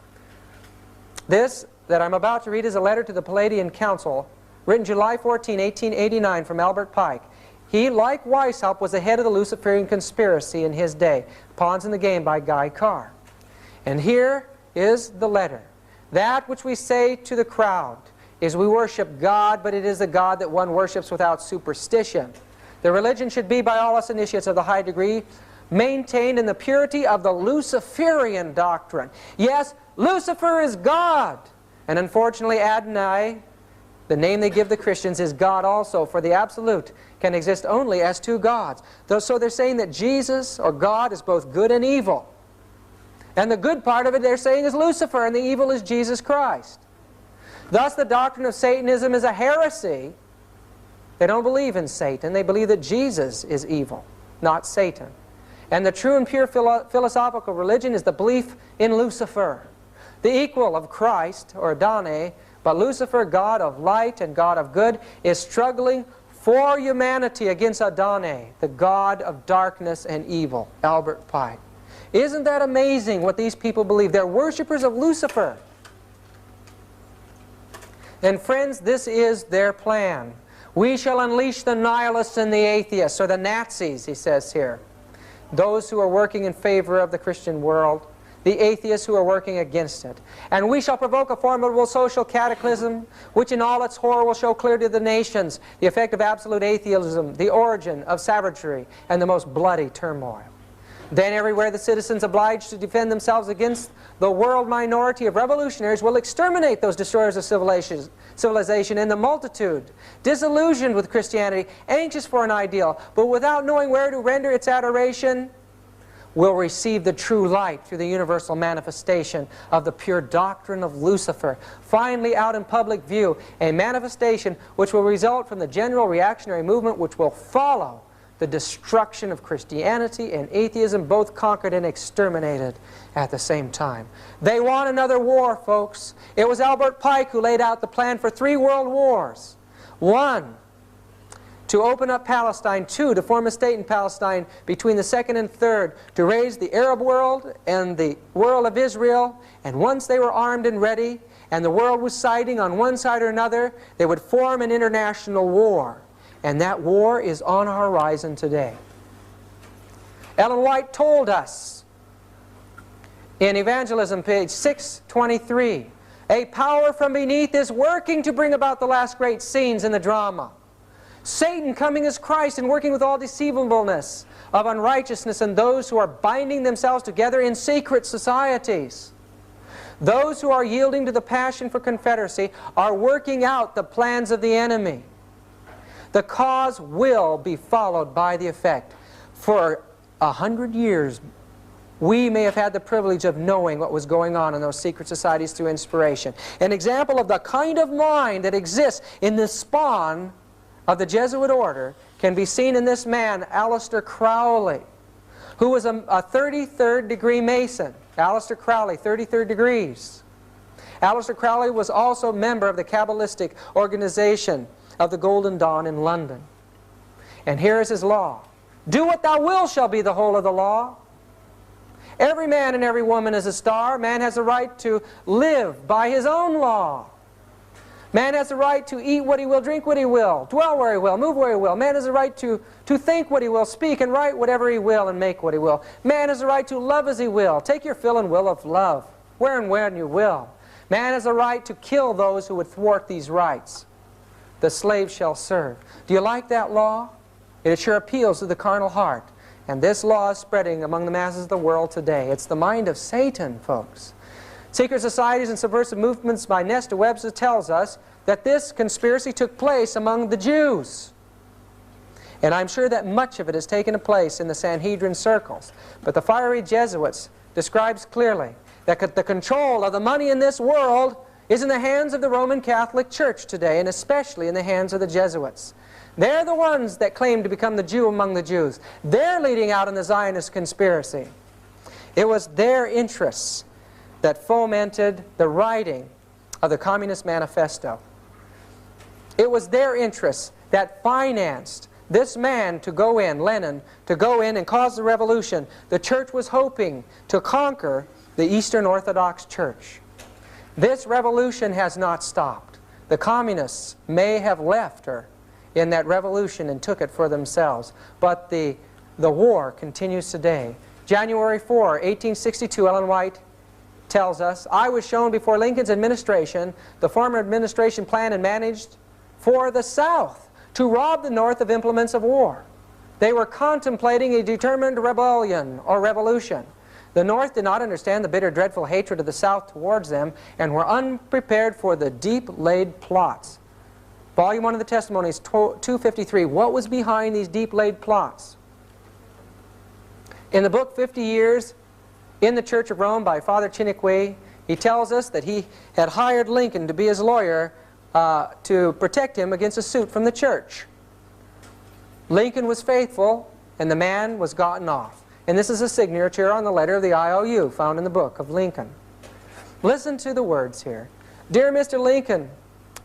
This that I'm about to read is a letter to the Palladian Council, written July 14, 1889, from Albert Pike. He, like Weishaupt, was the head of the Luciferian conspiracy in his day. Pawns in the Game by Guy Carr. And here is the letter. That which we say to the crowd is we worship God, but it is a God that one worships without superstition. The religion should be, by all us initiates of the high degree, maintained in the purity of the Luciferian doctrine. Yes, Lucifer is God. And unfortunately, Adonai, the name they give the Christians, is God also, for the absolute can exist only as two gods. So they're saying that Jesus, or God, is both good and evil. And the good part of it, they're saying, is Lucifer, and the evil is Jesus Christ. Thus, the doctrine of Satanism is a heresy. They don't believe in Satan. They believe that Jesus is evil, not Satan. And the true and pure philosophical religion is the belief in Lucifer, the equal of Christ, or Adonai. But Lucifer, God of light and God of good, is struggling for humanity against Adonai, the God of darkness and evil. Albert Pike. Isn't that amazing what these people believe? They're worshippers of Lucifer. And friends, this is their plan. We shall unleash the nihilists and the atheists, or the Nazis, he says here. Those who are working in favor of the Christian world, the atheists who are working against it. And we shall provoke a formidable social cataclysm, which in all its horror will show clear to the nations the effect of absolute atheism, the origin of savagery, and the most bloody turmoil. Then everywhere the citizens obliged to defend themselves against the world minority of revolutionaries will exterminate those destroyers of civilization in the multitude, disillusioned with Christianity, anxious for an ideal, but without knowing where to render its adoration, will receive the true light through the universal manifestation of the pure doctrine of Lucifer, finally out in public view, a manifestation which will result from the general reactionary movement which will follow the destruction of Christianity and atheism, both conquered and exterminated at the same time. They want another war, folks. It was Albert Pike who laid out the plan for 3 world wars. 1, to open up Palestine, 2, to form a state in Palestine between the 2nd and 3rd, to raise the Arab world and the world of Israel, and once they were armed and ready, and the world was siding on one side or another, they would form an international war. And that war is on our horizon today. Ellen White told us in Evangelism, page 623, a power from beneath is working to bring about the last great scenes in the drama. Satan coming as Christ and working with all deceivableness of unrighteousness and those who are binding themselves together in secret societies. Those who are yielding to the passion for confederacy are working out the plans of the enemy. The cause will be followed by the effect. For 100 years, we may have had the privilege of knowing what was going on in those secret societies through inspiration. An example of the kind of mind that exists in the spawn of the Jesuit order can be seen in this man, Aleister Crowley, who was a 33rd degree Mason. Aleister Crowley, 33rd degrees. Aleister Crowley was also a member of the Kabbalistic organization of the Golden Dawn in London. And here is his law. Do what thou wilt shall be the whole of the law. Every man and every woman is a star. Man has a right to live by his own law. Man has a right to eat what he will, drink what he will, dwell where he will, move where he will. Man has a right to think what he will, speak and write whatever he will, and make what he will. Man has a right to love as he will. Take your fill and will of love, where and when you will. Man has a right to kill those who would thwart these rights. The slave shall serve. Do you like that law? It sure appeals to the carnal heart. And this law is spreading among the masses of the world today. It's the mind of Satan, folks. Secret Societies and Subversive Movements by Nesta Webster tells us that this conspiracy took place among the Jews. And I'm sure that much of it has taken place in the Sanhedrin circles. But the fiery Jesuits describes clearly that the control of the money in this world is in the hands of the Roman Catholic Church today, and especially in the hands of the Jesuits. They're the ones that claim to become the Jew among the Jews. They're leading out in the Zionist conspiracy. It was their interests that fomented the writing of the Communist Manifesto. It was their interests that financed this man to go in, Lenin, to go in and cause the revolution. The church was hoping to conquer the Eastern Orthodox Church. This revolution has not stopped. The communists may have left her in that revolution and took it for themselves, but the war continues today. January 4, 1862, Ellen White tells us, I was shown before Lincoln's administration the former administration planned and managed for the South to rob the North of implements of war. They were contemplating a determined rebellion or revolution. The North did not understand the bitter, dreadful hatred of the South towards them and were unprepared for the deep-laid plots. Volume 1 of the Testimonies, 253. What was behind these deep-laid plots? In the book 50 Years in the Church of Rome by Father Chiniquy, he tells us that he had hired Lincoln to be his lawyer to protect him against a suit from the church. Lincoln was faithful, and the man was gotten off. And this is a signature on the letter of the IOU found in the book of Lincoln. Listen to the words here. Dear Mr. Lincoln,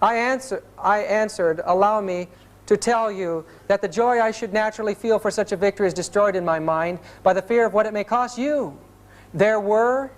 I answered, allow me to tell you that the joy I should naturally feel for such a victory is destroyed in my mind by the fear of what it may cost you. There were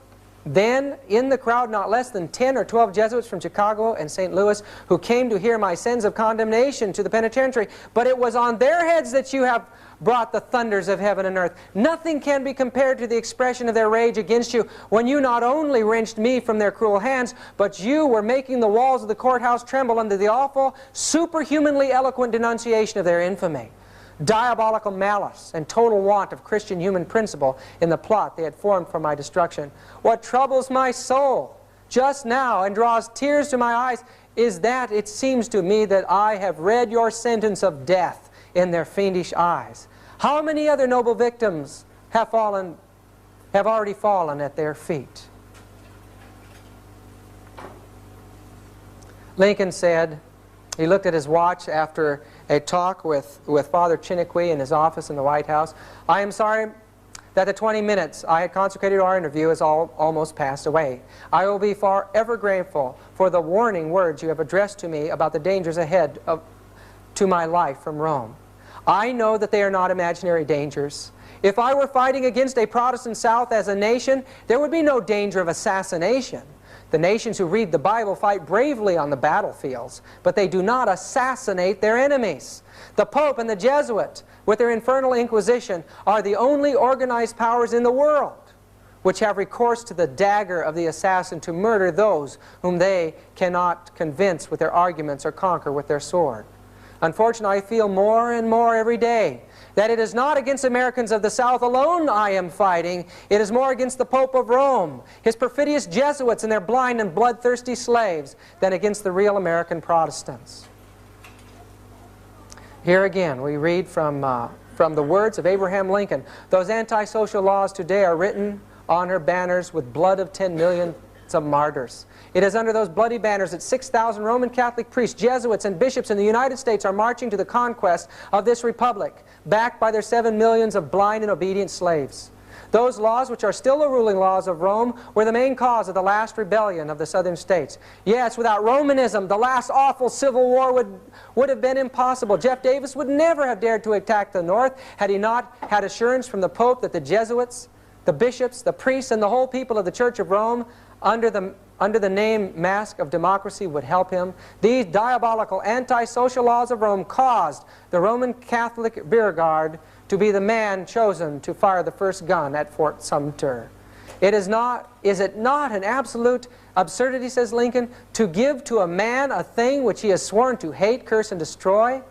then in the crowd not less than 10 or 12 Jesuits from Chicago and St. Louis who came to hear my sentence of condemnation to the penitentiary, but it was on their heads that you have brought the thunders of heaven and earth. Nothing can be compared to the expression of their rage against you when you not only wrenched me from their cruel hands, but you were making the walls of the courthouse tremble under the awful, superhumanly eloquent denunciation of their infamy, diabolical malice, and total want of Christian human principle in the plot they had formed for my destruction. What troubles my soul just now and draws tears to my eyes is that it seems to me that I have read your sentence of death in their fiendish eyes. How many other noble victims have already fallen at their feet? Lincoln said, he looked at his watch after a talk with Father Chiniquy in his office in the White House. I am sorry that the 20 minutes I had consecrated to our interview has almost passed away. I will be forever grateful for the warning words you have addressed to me about the dangers ahead to my life from Rome. I know that they are not imaginary dangers. If I were fighting against a Protestant South as a nation, there would be no danger of assassination. The nations who read the Bible fight bravely on the battlefields, but they do not assassinate their enemies. The Pope and the Jesuit, with their infernal Inquisition, are the only organized powers in the world which have recourse to the dagger of the assassin to murder those whom they cannot convince with their arguments or conquer with their sword. Unfortunately, I feel more and more every day that it is not against Americans of the South alone I am fighting. It is more against the Pope of Rome, his perfidious Jesuits and their blind and bloodthirsty slaves, than against the real American Protestants. Here again we read from the words of Abraham Lincoln. Those antisocial laws today are written on her banners with blood of 10 millions of martyrs. It is under those bloody banners that 6,000 Roman Catholic priests, Jesuits, and bishops in the United States are marching to the conquest of this republic, backed by their 7 millions of blind and obedient slaves. Those laws, which are still the ruling laws of Rome, were the main cause of the last rebellion of the southern states. Yes, without Romanism, the last awful civil war would have been impossible. Jeff Davis would never have dared to attack the North had he not had assurance from the Pope that the Jesuits, the bishops, the priests, and the whole people of the Church of Rome, under the name mask of democracy, would help him. These diabolical anti-social laws of Rome caused the Roman Catholic rear guard to be the man chosen to fire the first gun at Fort Sumter. Is it not an absolute absurdity, says Lincoln, to give to a man a thing which he has sworn to hate, curse, and destroy?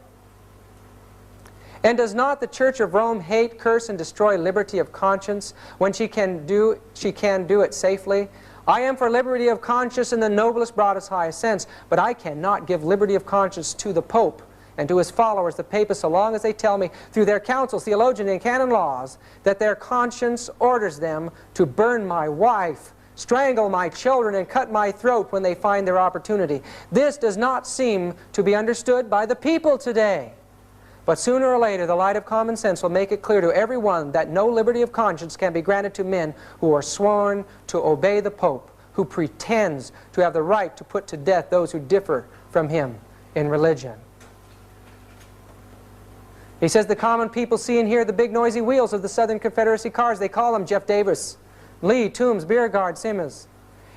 And does not the Church of Rome hate, curse, and destroy liberty of conscience when she can do it safely? I am for liberty of conscience in the noblest, broadest, highest sense, but I cannot give liberty of conscience to the Pope and to his followers, the papists, so long as they tell me through their councils, theologians, and canon laws that their conscience orders them to burn my wife, strangle my children, and cut my throat when they find their opportunity. This does not seem to be understood by the people today. But sooner or later, the light of common sense will make it clear to everyone that no liberty of conscience can be granted to men who are sworn to obey the Pope, who pretends to have the right to put to death those who differ from him in religion. He says the common people see and hear the big noisy wheels of the Southern Confederacy cars. They call them Jeff Davis, Lee, Toombs, Beauregard, Simmons.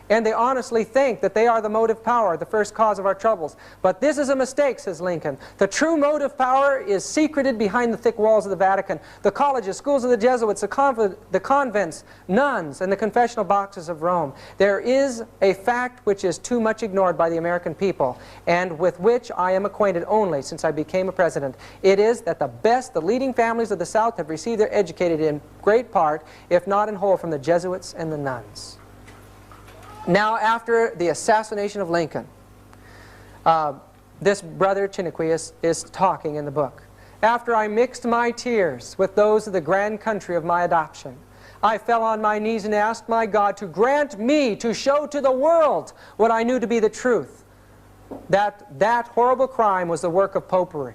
And they honestly think that they are the motive power, the first cause of our troubles. But this is a mistake, says Lincoln. The true motive power is secreted behind the thick walls of the Vatican, the colleges, schools of the Jesuits, the convents, nuns, and the confessional boxes of Rome. There is a fact which is too much ignored by the American people, and with which I am acquainted only since I became a president. It is that the leading families of the South have received their educated in great part, if not in whole, from the Jesuits and the nuns. Now, after the assassination of Lincoln, this brother Chiniquy is talking in the book. After I mixed my tears with those of the grand country of my adoption, I fell on my knees and asked my God to grant me to show to the world what I knew to be the truth, that horrible crime was the work of popery.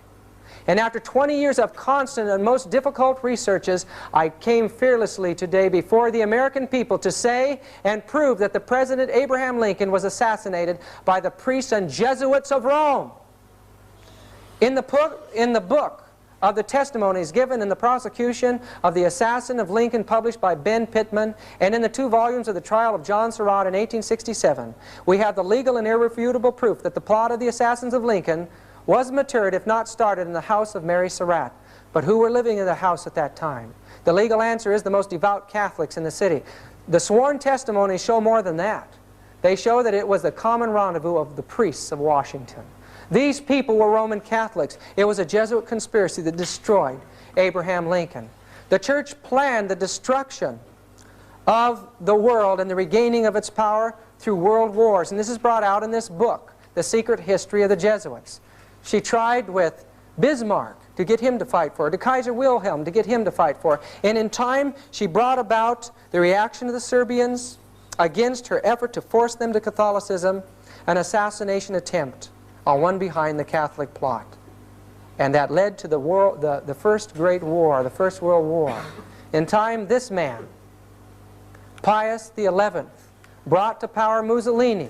And after 20 years of constant and most difficult researches, I came fearlessly today before the American people to say and prove that the President Abraham Lincoln was assassinated by the priests and Jesuits of Rome. In the book of the testimonies given in the prosecution of the assassin of Lincoln, published by Ben Pittman, and in the 2 volumes of the trial of John Surratt in 1867, we have the legal and irrefutable proof that the plot of the assassins of Lincoln was matured, if not started, in the house of Mary Surratt. But who were living in the house at that time? The legal answer is the most devout Catholics in the city. The sworn testimonies show more than that. They show that it was the common rendezvous of the priests of Washington. These people were Roman Catholics. It was a Jesuit conspiracy that destroyed Abraham Lincoln. The church planned the destruction of the world and the regaining of its power through world wars. And this is brought out in this book, The Secret History of the Jesuits. She tried with Bismarck to get him to fight for her, to Kaiser Wilhelm to get him to fight for her. And in time, she brought about the reaction of the Serbians against her effort to force them to Catholicism, an assassination attempt on one behind the Catholic plot. And that led to the first great war, the First World War. In time, this man, Pius XI, brought to power Mussolini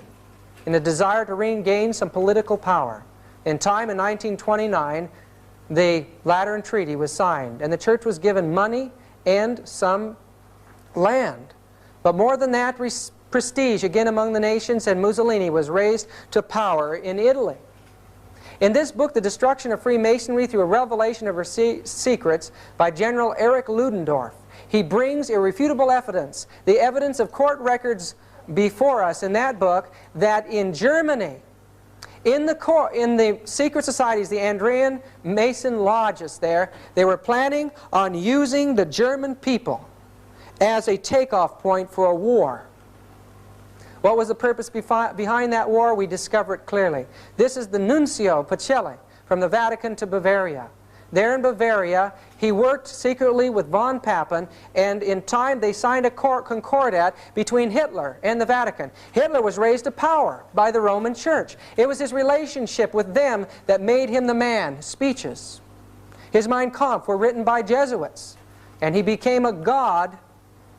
in a desire to regain some political power. In time, in 1929, the Lateran Treaty was signed, and the church was given money and some land. But more than that, prestige again among the nations, and Mussolini was raised to power in Italy. In this book, The Destruction of Freemasonry Through a Revelation of Her Secrets, by General Erich Ludendorff, he brings irrefutable evidence, the evidence of court records before us in that book, that in Germany, in the secret societies, the Andrean Mason lodges there, they were planning on using the German people as a takeoff point for a war. What was the purpose behind that war? We discover it clearly. This is the Nuncio Pacelli from the Vatican to Bavaria. There in Bavaria, he worked secretly with von Papen, and in time they signed a concordat between Hitler and the Vatican. Hitler was raised to power by the Roman Church. It was his relationship with them that made him the man. His speeches, his Mein Kampf were written by Jesuits, and he became a god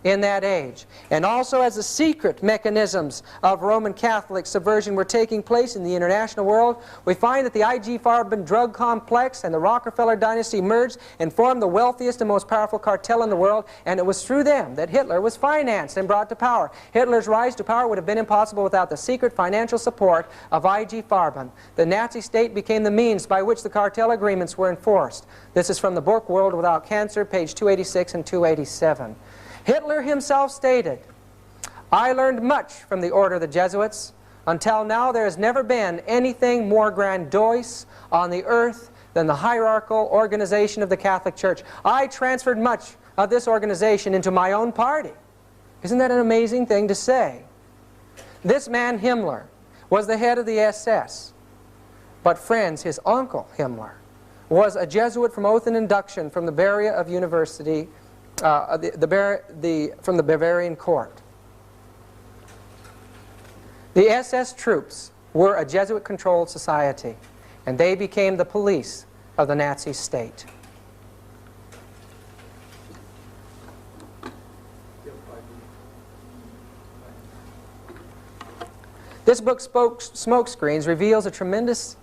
in that age. And also, as the secret mechanisms of Roman Catholic subversion were taking place in the international world, we find that the I.G. Farben drug complex and the Rockefeller dynasty merged and formed the wealthiest and most powerful cartel in the world, and it was through them that Hitler was financed and brought to power. Hitler's rise to power would have been impossible without the secret financial support of I.G. Farben. The Nazi state became the means by which the cartel agreements were enforced. This is from the book World Without Cancer, page 286 and 287. Hitler himself stated, "I learned much from the order of the Jesuits. Until now there has never been anything more grandiose on the earth than the hierarchical organization of the Catholic Church. I transferred much of this organization into my own party." Isn't that an amazing thing to say? This man Himmler was the head of the SS. But friends, his uncle Himmler was a Jesuit from oath and induction from the Bavaria of University, from the Bavarian court. The SS troops were a Jesuit-controlled society, and they became the police of the Nazi state. This book, Smokescreens, reveals a tremendous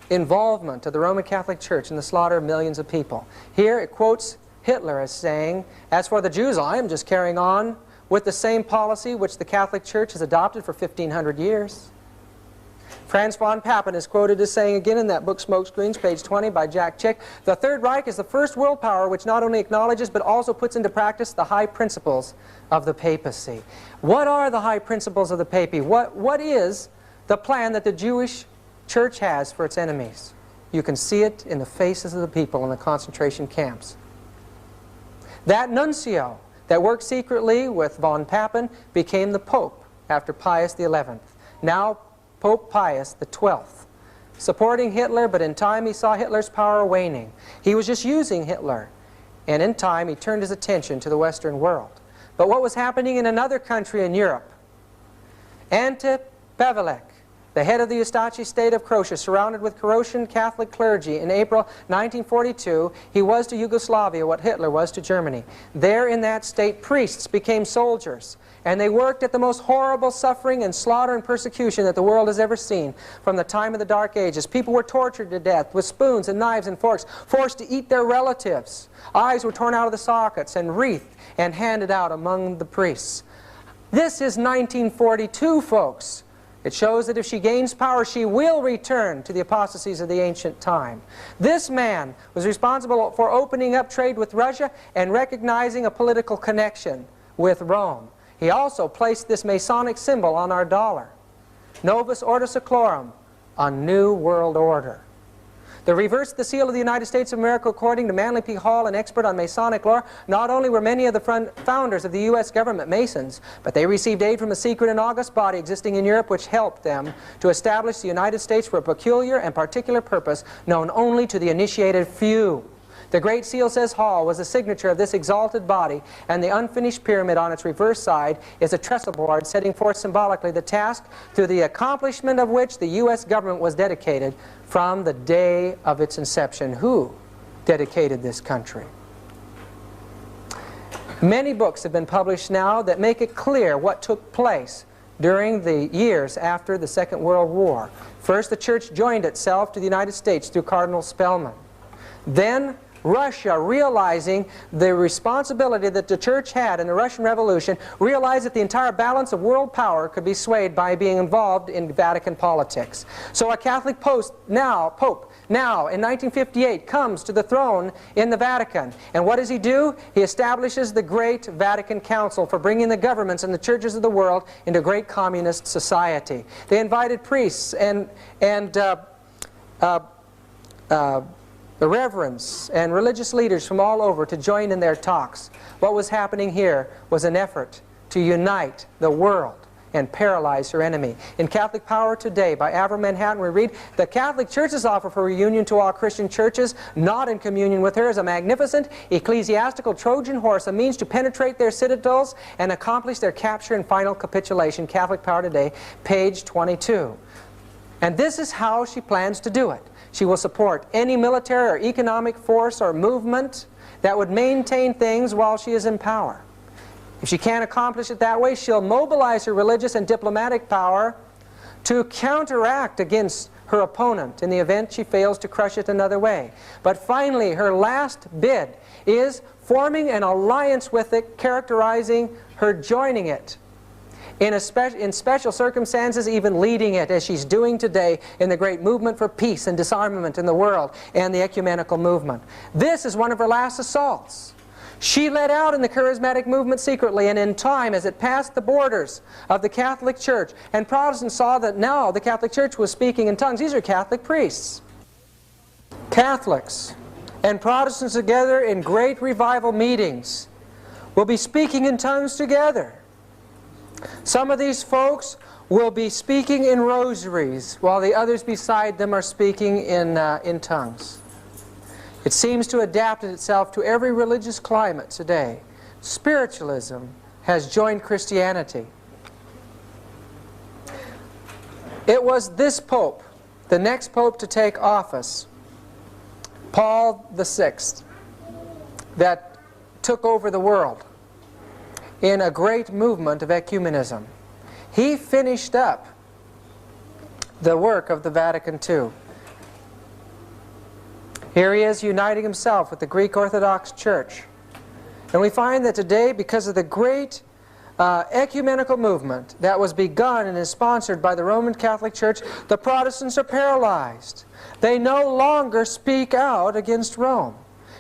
involvement of the Roman Catholic Church in the slaughter of millions of people. Here it quotes Hitler as saying, "As for the Jews, I am just carrying on with the same policy which the Catholic Church has adopted for 1,500 years. Franz von Papen is quoted as saying again in that book, Smokescreens, page 20, by Jack Chick, "The Third Reich is the first world power which not only acknowledges but also puts into practice the high principles of the papacy." What are the high principles of the papacy? What is the plan that the Jewish Church has for its enemies? You can see it in the faces of the people in the concentration camps. That nuncio that worked secretly with von Papen became the Pope after Pius XI. Now Pope Pius XII, supporting Hitler, but in time he saw Hitler's power waning. He was just using Hitler, and in time he turned his attention to the Western world. But what was happening in another country in Europe? Ante Pavelek, the head of the Ustachi state of Croatia, surrounded with Croatian Catholic clergy in April 1942, he was to Yugoslavia what Hitler was to Germany. There in that state, priests became soldiers, and they worked at the most horrible suffering and slaughter and persecution that the world has ever seen from the time of the Dark Ages. People were tortured to death with spoons and knives and forks, forced to eat their relatives. Eyes were torn out of the sockets and wreathed and handed out among the priests. This is 1942, folks. It shows that if she gains power, she will return to the apostasies of the ancient time. This man was responsible for opening up trade with Russia and recognizing a political connection with Rome. He also placed this Masonic symbol on our dollar. Novus Ordo Seclorum, a new world order. The reverse the seal of the United States of America, according to Manly P. Hall, an expert on Masonic lore. Not only were many of the founders of the U.S. government Masons, but they received aid from a secret and august body existing in Europe which helped them to establish the United States for a peculiar and particular purpose known only to the initiated few. The Great Seal, says Hall, was the signature of this exalted body, and the unfinished pyramid on its reverse side is a trestle board setting forth symbolically the task through the accomplishment of which the U.S. government was dedicated from the day of its inception. Who dedicated this country? Many books have been published now that make it clear what took place during the years after the Second World War. First, the Church joined itself to the United States through Cardinal Spellman. Then, Russia, realizing the responsibility that the Church had in the Russian Revolution, realized that the entire balance of world power could be swayed by being involved in Vatican politics. So a Catholic Pope now in 1958 comes to the throne in the Vatican. And what does he do? He establishes the Great Vatican Council for bringing the governments and the churches of the world into a great communist society. They invited priests and the reverends and religious leaders from all over to join in their talks. What was happening here was an effort to unite the world and paralyze her enemy. In Catholic Power Today by Avril Manhattan we read, "The Catholic Church's offer for reunion to all Christian churches not in communion with her is a magnificent ecclesiastical Trojan horse, a means to penetrate their citadels and accomplish their capture and final capitulation." Catholic Power Today, page 22. And this is how she plans to do it. She will support any military or economic force or movement that would maintain things while she is in power. If she can't accomplish it that way, she'll mobilize her religious and diplomatic power to counteract against her opponent in the event she fails to crush it another way. But finally, her last bid is forming an alliance with it, characterizing her joining it. In special circumstances, even leading it, as she's doing today in the great movement for peace and disarmament in the world and the ecumenical movement. This is one of her last assaults. She led out in the charismatic movement secretly, and in time, as it passed the borders of the Catholic Church, and Protestants saw that now the Catholic Church was speaking in tongues. These are Catholic priests. Catholics and Protestants together in great revival meetings will be speaking in tongues together. Some of these folks will be speaking in rosaries, while the others beside them are speaking in tongues. It seems to adapt itself to every religious climate today. Spiritualism has joined Christianity. It was this Pope, the next Pope to take office, Paul VI, that took over the world in a great movement of ecumenism. He finished up the work of the Vatican II. Here he is uniting himself with the Greek Orthodox Church. And we find that today, because of the great ecumenical movement that was begun and is sponsored by the Roman Catholic Church, the Protestants are paralyzed. They no longer speak out against Rome.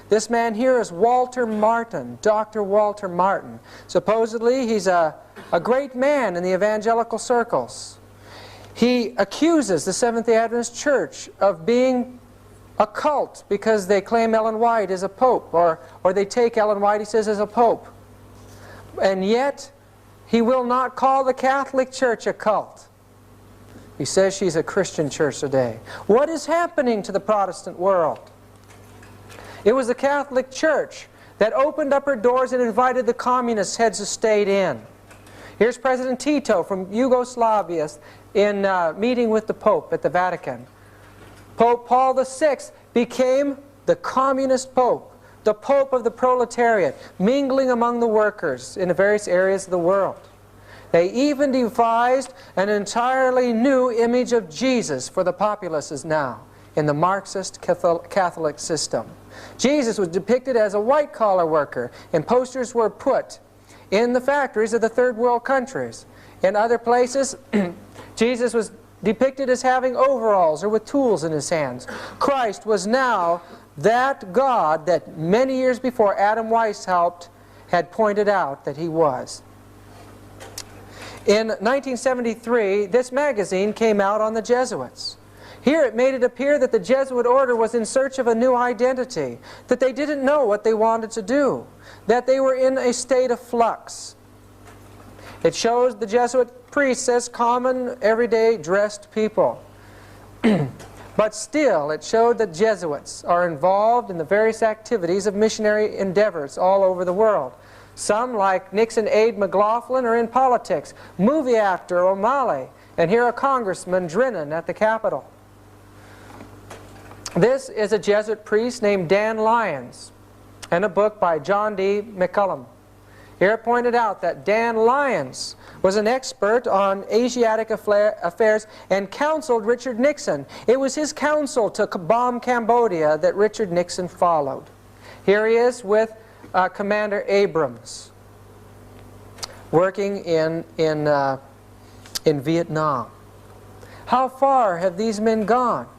This man here is Walter Martin, Dr. Walter Martin. Supposedly he's a great man in the evangelical circles. He accuses the Seventh-day Adventist Church of being a cult because they claim Ellen White is a pope, or they take Ellen White, he says, as a pope. And yet he will not call the Catholic Church a cult. He says she's a Christian church today. What is happening to the Protestant world? It was the Catholic Church that opened up her doors and invited the communist heads of state in. Here's President Tito from Yugoslavia in meeting with the Pope at the Vatican. Pope Paul VI became the communist Pope, the Pope of the proletariat, mingling among the workers in the various areas of the world. They even devised an entirely new image of Jesus for the populaces now in the Marxist Catholic system. Jesus was depicted as a white-collar worker, and posters were put in the factories of the third world countries. In other places, Jesus was depicted as having overalls or with tools in his hands. Christ was now that God that many years before Adam Weishaupt had pointed out that he was. In 1973, this magazine came out on the Jesuits. Here it made it appear that the Jesuit order was in search of a new identity, that they didn't know what they wanted to do, that they were in a state of flux. It shows the Jesuit priests as common, everyday, dressed people. But still, it showed that Jesuits are involved in the various activities of missionary endeavors all over the world. Some, like Nixon aide McLaughlin, are in politics. Movie actor O'Malley, and here a Congressman Drennan at the Capitol. This is a Jesuit priest named Dan Lyons, and a book by John D. McCullum. Here it pointed out that Dan Lyons was an expert on Asiatic affairs and counseled Richard Nixon. It was his counsel to bomb Cambodia that Richard Nixon followed. Here he is with Commander Abrams, working in Vietnam. How far have these men gone?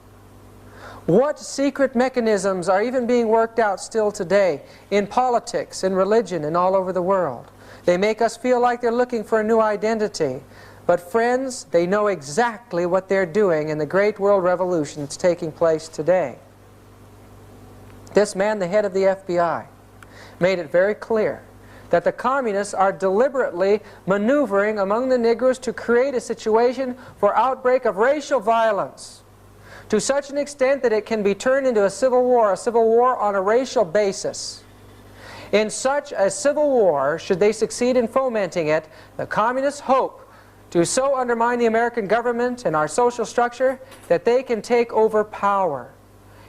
What secret mechanisms are even being worked out still today in politics, in religion, and all over the world? They make us feel like they're looking for a new identity. But friends, they know exactly what they're doing in the great world revolution that's taking place today. This man, the head of the FBI, made it very clear that the communists are deliberately maneuvering among the Negroes to create a situation for outbreak of racial violence, to such an extent that it can be turned into a civil war on a racial basis. In such a civil war, should they succeed in fomenting it, the communists hope to so undermine the American government and our social structure that they can take over power.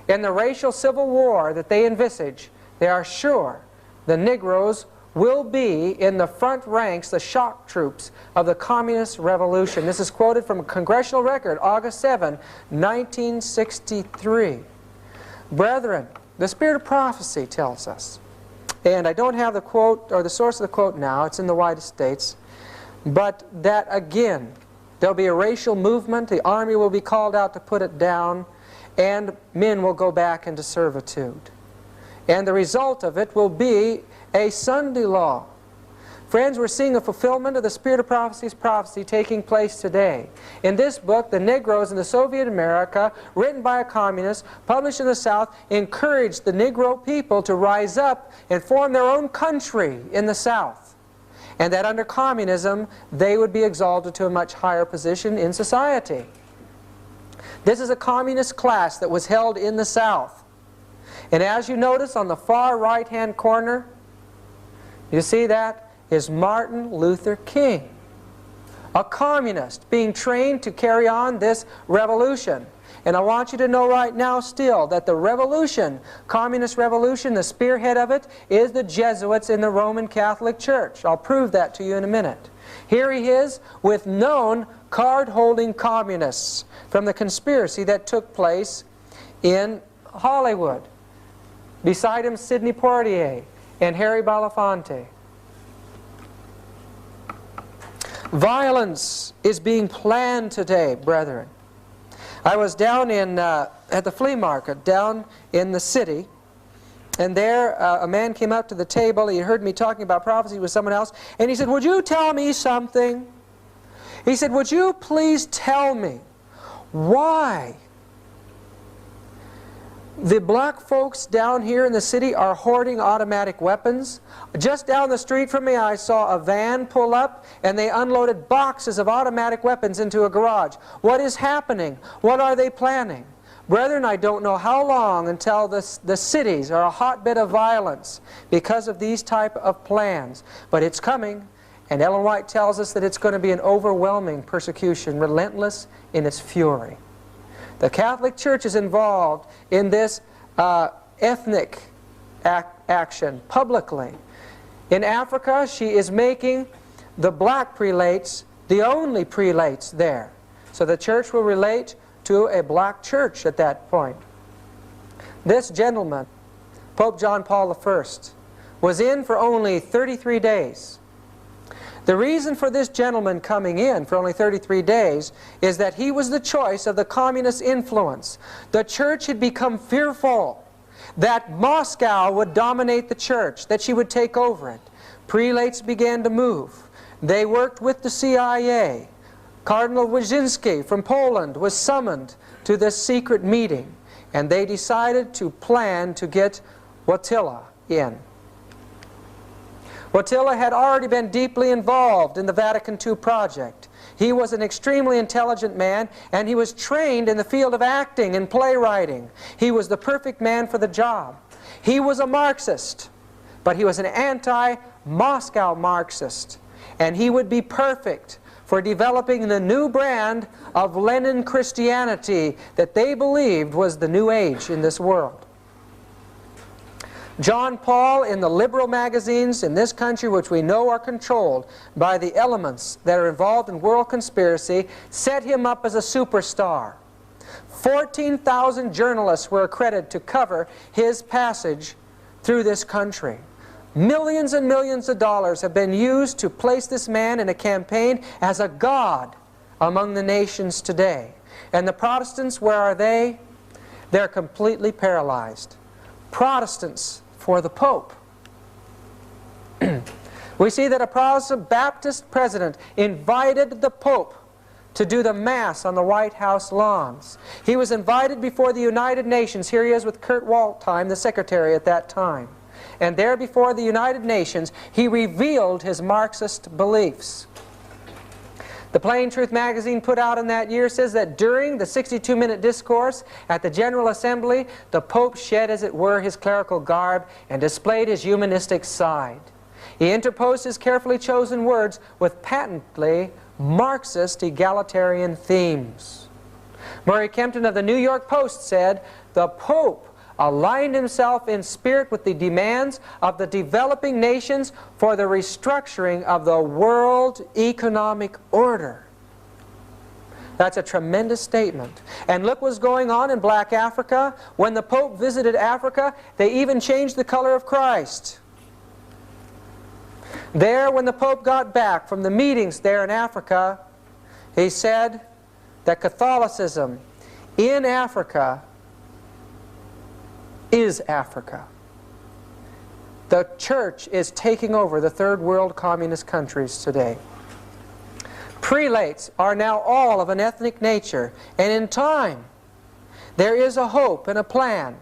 In the racial civil war that they envisage, they are sure the Negroes will be in the front ranks, the shock troops of the communist revolution. This is quoted from a congressional record, August 7, 1963. Brethren, the spirit of prophecy tells us, and I don't have the quote or the source of the quote now, it's in the United States, but that again, there'll be a racial movement, the army will be called out to put it down, and men will go back into servitude. And the result of it will be a Sunday law. Friends, we're seeing a fulfillment of the spirit of prophecy taking place today. In this book, The Negroes in the Soviet America, written by a communist, published in the South, encouraged the Negro people to rise up and form their own country in the South. And that under communism, they would be exalted to a much higher position in society. This is a communist class that was held in the South. And as you notice on the far right-hand corner, you see that is Martin Luther King, a communist being trained to carry on this revolution. And I want you to know right now still that the revolution, communist revolution, the spearhead of it is the Jesuits in the Roman Catholic Church. I'll prove that to you in a minute. Here he is with known card-holding communists from the conspiracy that took place in Hollywood. Beside him, Sidney Poitier and Harry Belafonte. Violence is being planned today, brethren. I was down at the flea market down in the city, and there a man came up to the table. He heard me talking about prophecy with someone else, and he said, "Would you tell me something?" He said, "Would you please tell me why the black folks down here in the city are hoarding automatic weapons? Just down the street from me I saw a van pull up and they unloaded boxes of automatic weapons into a garage. What is happening? What are they planning?" Brethren, I don't know how long until the cities are a hotbed of violence because of these type of plans. But it's coming, and Ellen White tells us that it's going to be an overwhelming persecution, relentless in its fury. The Catholic Church is involved in this ethnic action publicly. In Africa, she is making the black prelates the only prelates there. So the church will relate to a black church at that point. This gentleman, Pope John Paul I, was in for only 33 days. The reason for this gentleman coming in for only 33 days is that he was the choice of the communist influence. The church had become fearful that Moscow would dominate the church, that she would take over it. Prelates began to move. They worked with the CIA. Cardinal Wyszynski from Poland was summoned to this secret meeting, and they decided to plan to get Wojtyla in. Wojtyla had already been deeply involved in the Vatican II project. He was an extremely intelligent man, and he was trained in the field of acting and playwriting. He was the perfect man for the job. He was a Marxist, but he was an anti-Moscow Marxist, and he would be perfect for developing the new brand of Lenin Christianity that they believed was the new age in this world. John Paul, in the liberal magazines in this country, which we know are controlled by the elements that are involved in world conspiracy, set him up as a superstar. 14,000 journalists were accredited to cover his passage through this country. Millions and millions of dollars have been used to place this man in a campaign as a god among the nations today. And the Protestants, where are they? They're completely paralyzed. Protestants for the Pope. We see that a Protestant Baptist president invited the Pope to do the Mass on the White House lawns. He was invited before the United Nations. Here he is with Kurt Waldheim, the secretary at that time. And there before the United Nations, he revealed his Marxist beliefs. The Plain Truth magazine put out in that year says that during the 62-minute discourse at the General Assembly, the Pope shed, as it were, his clerical garb and displayed his humanistic side. He interposed his carefully chosen words with patently Marxist egalitarian themes. Murray Kempton of the New York Post said, "The Pope aligned himself in spirit with the demands of the developing nations for the restructuring of the world economic order." That's a tremendous statement. And look what's going on in black Africa. When the Pope visited Africa, they even changed the color of Christ. There, when the Pope got back from the meetings there in Africa, he said that Catholicism in Africa is Africa. The church is taking over the third world communist countries today. Prelates are now all of an ethnic nature, and in time there is a hope and a plan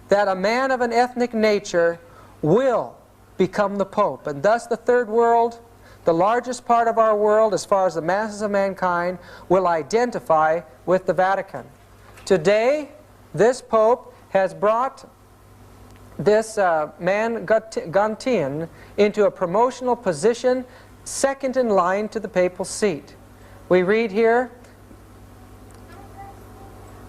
that a man of an ethnic nature will become the Pope, and thus the third world, the largest part of our world as far as the masses of mankind, will identify with the Vatican. Today, this Pope has brought this man Guntian into a promotional position second in line to the papal seat. We read here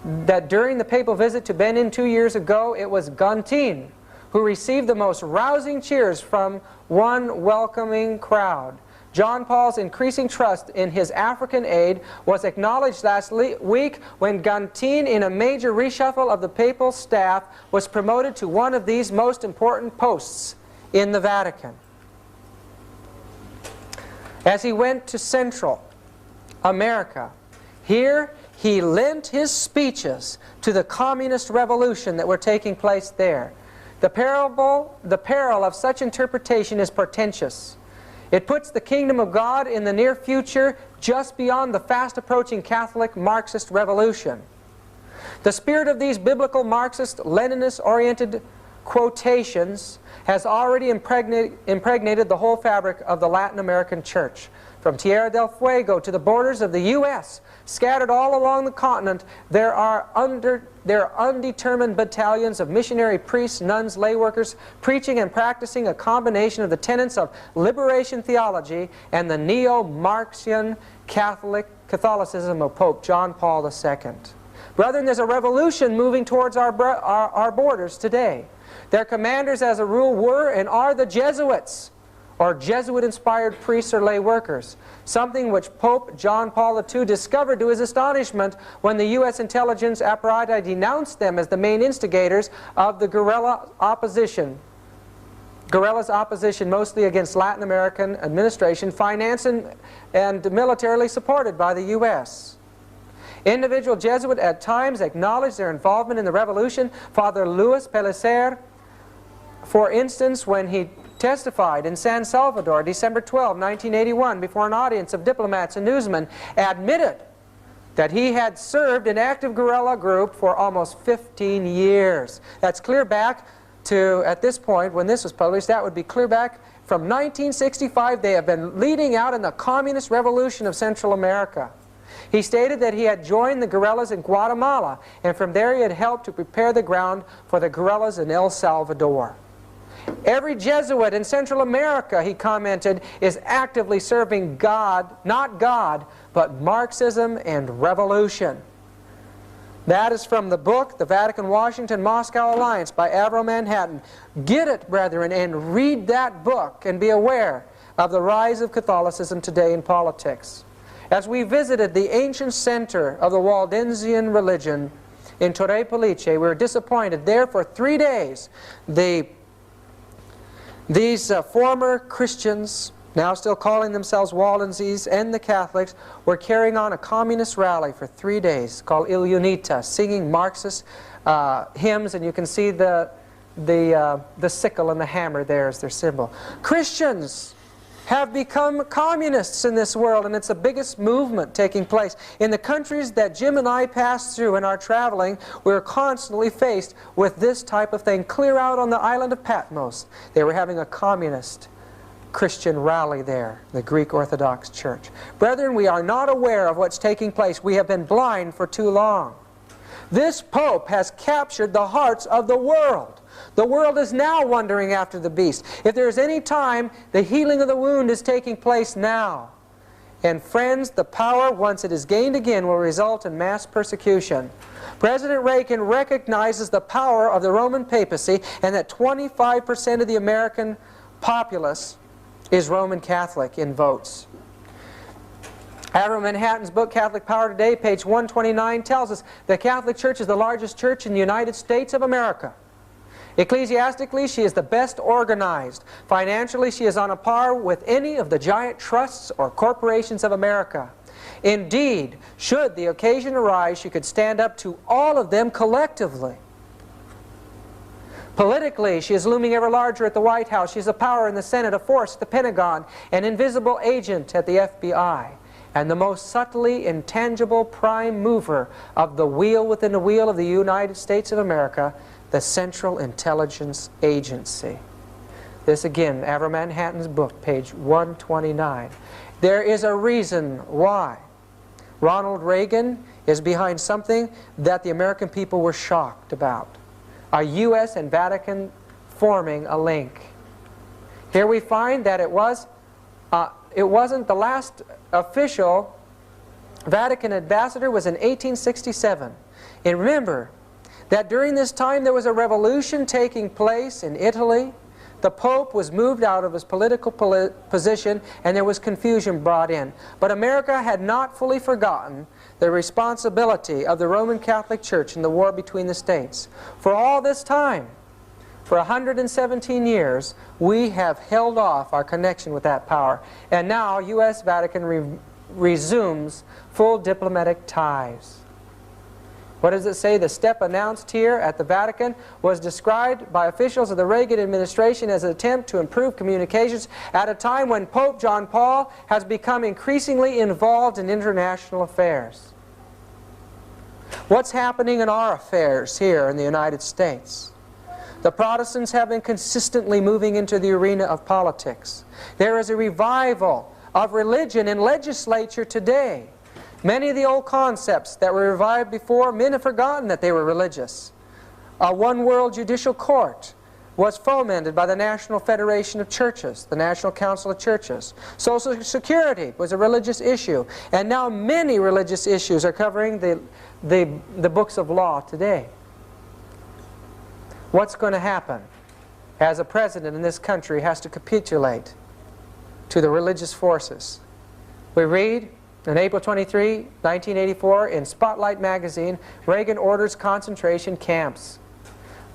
that during the papal visit to Benin 2 years ago, it was Guntian who received the most rousing cheers from one welcoming crowd. John Paul's increasing trust in his African aid was acknowledged last week when Guntian, in a major reshuffle of the papal staff, was promoted to one of these most important posts in the Vatican. As he went to Central America, here he lent his speeches to the communist revolution that were taking place there. The peril of such interpretation is portentous. It puts the kingdom of God in the near future just beyond the fast-approaching Catholic Marxist revolution. The spirit of these biblical Marxist, Leninist-oriented quotations has already impregnated the whole fabric of the Latin American church. From Tierra del Fuego to the borders of the U.S., scattered all along the continent, there are undetermined battalions of missionary priests, nuns, lay workers, preaching and practicing a combination of the tenets of liberation theology and the neo-Marxian Catholicism of Pope John Paul II. Brethren, there's a revolution moving towards our borders today. Their commanders, as a rule, were and are the Jesuits, or Jesuit-inspired priests or lay workers, something which Pope John Paul II discovered to his astonishment when the U.S. intelligence apparatus denounced them as the main instigators of the guerrillas' opposition mostly against Latin American administration, financed and militarily supported by the U.S. Individual Jesuits at times acknowledged their involvement in the revolution. Father Luis Pellicer, for instance, when he testified in San Salvador, December 12, 1981, before an audience of diplomats and newsmen, admitted that he had served an active guerrilla group for almost 15 years. That's clear back to, at this point, when this was published, that would be clear back from 1965. They have been leading out in the communist revolution of Central America. He stated that he had joined the guerrillas in Guatemala, and from there he had helped to prepare the ground for the guerrillas in El Salvador. Every Jesuit in Central America, he commented, is actively serving God, not God, but Marxism and revolution. That is from the book, The Vatican-Washington-Moscow Alliance by Avro Manhattan. Get it, brethren, and read that book and be aware of the rise of Catholicism today in politics. As we visited the ancient center of the Waldensian religion in Torre Pellice, we were disappointed. There for 3 days, these former Christians, now still calling themselves Waldenses, and the Catholics, were carrying on a communist rally for 3 days called Il Unita, singing Marxist hymns, and you can see the sickle and the hammer there as their symbol. Christians have become communists in this world, and it's the biggest movement taking place. In the countries that Jim and I pass through in our traveling, we're constantly faced with this type of thing. Clear out on the island of Patmos, they were having a communist Christian rally there, the Greek Orthodox Church. Brethren, we are not aware of what's taking place. We have been blind for too long. This Pope has captured the hearts of the world. The world is now wandering after the beast. If there is any time, the healing of the wound is taking place now. And friends, the power, once it is gained again, will result in mass persecution. President Reagan recognizes the power of the Roman papacy and that 25% of the American populace is Roman Catholic in votes. Avro Manhattan's book, Catholic Power Today, page 129, tells us the Catholic Church is the largest church in the United States of America. Ecclesiastically, she is the best organized. Financially, she is on a par with any of the giant trusts or corporations of America. Indeed, should the occasion arise, she could stand up to all of them collectively. Politically, she is looming ever larger at the White House. She is a power in the Senate, a force at the Pentagon, an invisible agent at the FBI, and the most subtly intangible prime mover of the wheel within the wheel of the United States of America, the Central Intelligence Agency. This again, Avro Manhattan's book, page 129. There is a reason why Ronald Reagan is behind something that the American people were shocked about. A U.S. and Vatican forming a link. Here we find that it wasn't the last official Vatican ambassador was in 1867. And remember that during this time there was a revolution taking place in Italy. The Pope was moved out of his political position and there was confusion brought in. But America had not fully forgotten the responsibility of the Roman Catholic Church in the war between the states. For all this time, for 117 years, we have held off our connection with that power. And now U.S. Vatican resumes full diplomatic ties. What does it say? The step announced here at the Vatican was described by officials of the Reagan administration as an attempt to improve communications at a time when Pope John Paul has become increasingly involved in international affairs. What's happening in our affairs here in the United States? The Protestants have been consistently moving into the arena of politics. There is a revival of religion in legislature today. Many of the old concepts that were revived before, men have forgotten that they were religious. A one-world judicial court was fomented by the National Federation of Churches, the National Council of Churches. Social Security was a religious issue, and now many religious issues are covering the books of law today. What's going to happen as a president in this country has to capitulate to the religious forces? We read on April 23, 1984, in Spotlight magazine, Reagan orders concentration camps.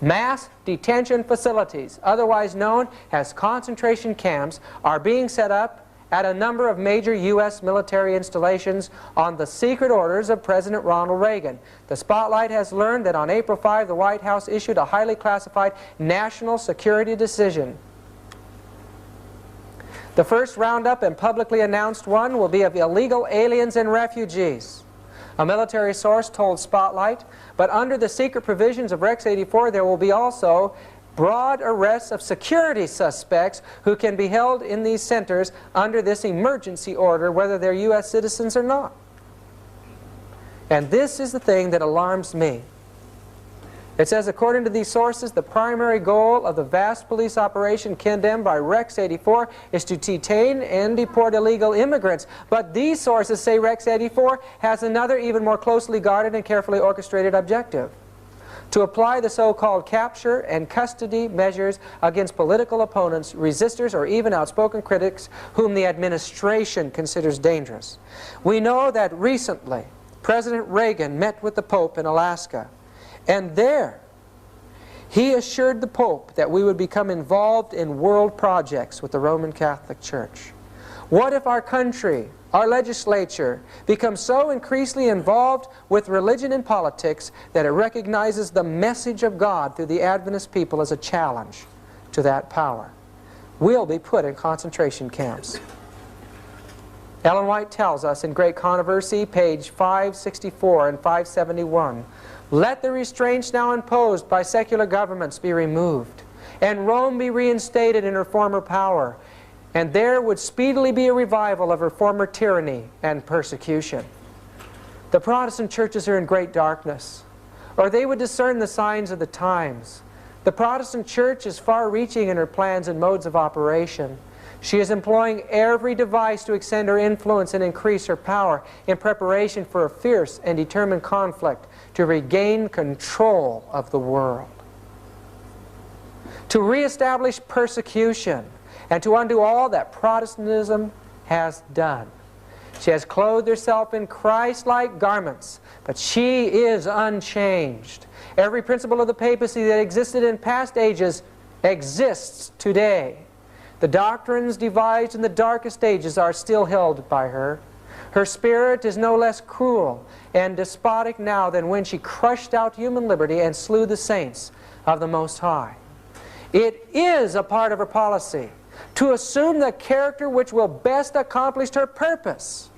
Mass detention facilities, otherwise known as concentration camps, are being set up at a number of major U.S. military installations on the secret orders of President Ronald Reagan. The Spotlight has learned that on April 5, the White House issued a highly classified national security decision. The first roundup and publicly announced one will be of illegal aliens and refugees. A military source told Spotlight, but under the secret provisions of Rex 84 there will be also broad arrests of security suspects who can be held in these centers under this emergency order whether they're U.S. citizens or not. And this is the thing that alarms me. It says, according to these sources, the primary goal of the vast police operation condemned by Rex 84 is to detain and deport illegal immigrants. But these sources say Rex 84 has another even more closely guarded and carefully orchestrated objective: to apply the so-called capture and custody measures against political opponents, resistors, or even outspoken critics whom the administration considers dangerous. We know that recently President Reagan met with the Pope in Alaska, and there he assured the Pope that we would become involved in world projects with the Roman Catholic Church. What if our country, our legislature, becomes so increasingly involved with religion and politics that it recognizes the message of God through the Adventist people as a challenge to that power? We'll be put in concentration camps. Ellen White tells us in Great Controversy, page 564 and 571, let the restraints now imposed by secular governments be removed, and Rome be reinstated in her former power, and there would speedily be a revival of her former tyranny and persecution. The Protestant churches are in great darkness, or they would discern the signs of the times. The Protestant church is far-reaching in her plans and modes of operation. She is employing every device to extend her influence and increase her power in preparation for a fierce and determined conflict to regain control of the world, to reestablish persecution, and to undo all that Protestantism has done. She has clothed herself in Christ-like garments, but she is unchanged. Every principle of the papacy that existed in past ages exists today. The doctrines devised in the darkest ages are still held by her. Her spirit is no less cruel and despotic now than when she crushed out human liberty and slew the saints of the Most High. It is a part of her policy to assume the character which will best accomplish her purpose.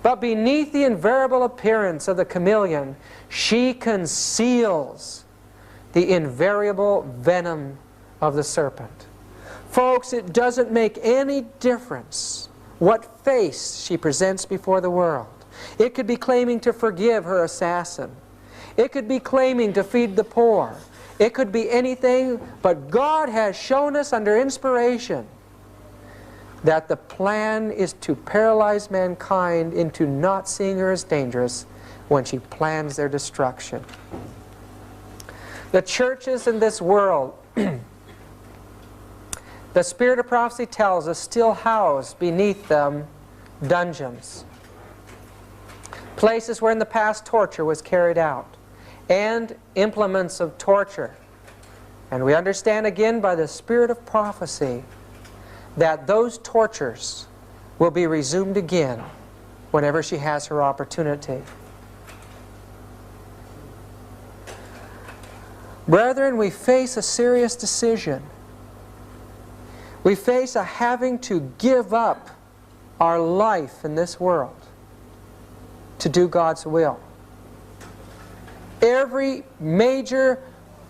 But beneath the invariable appearance of the chameleon, she conceals the invariable venom of the serpent. Folks, it doesn't make any difference what face she presents before the world. It could be claiming to forgive her assassin. It could be claiming to feed the poor. It could be anything, but God has shown us under inspiration that the plan is to paralyze mankind into not seeing her as dangerous when she plans their destruction. The churches in this world, the Spirit of Prophecy tells us, still house beneath them dungeons, places where in the past torture was carried out, and implements of torture. And we understand again by the Spirit of Prophecy that those tortures will be resumed again whenever she has her opportunity. Brethren, we face a serious decision. We face a having to give up our life in this world to do God's will. Every major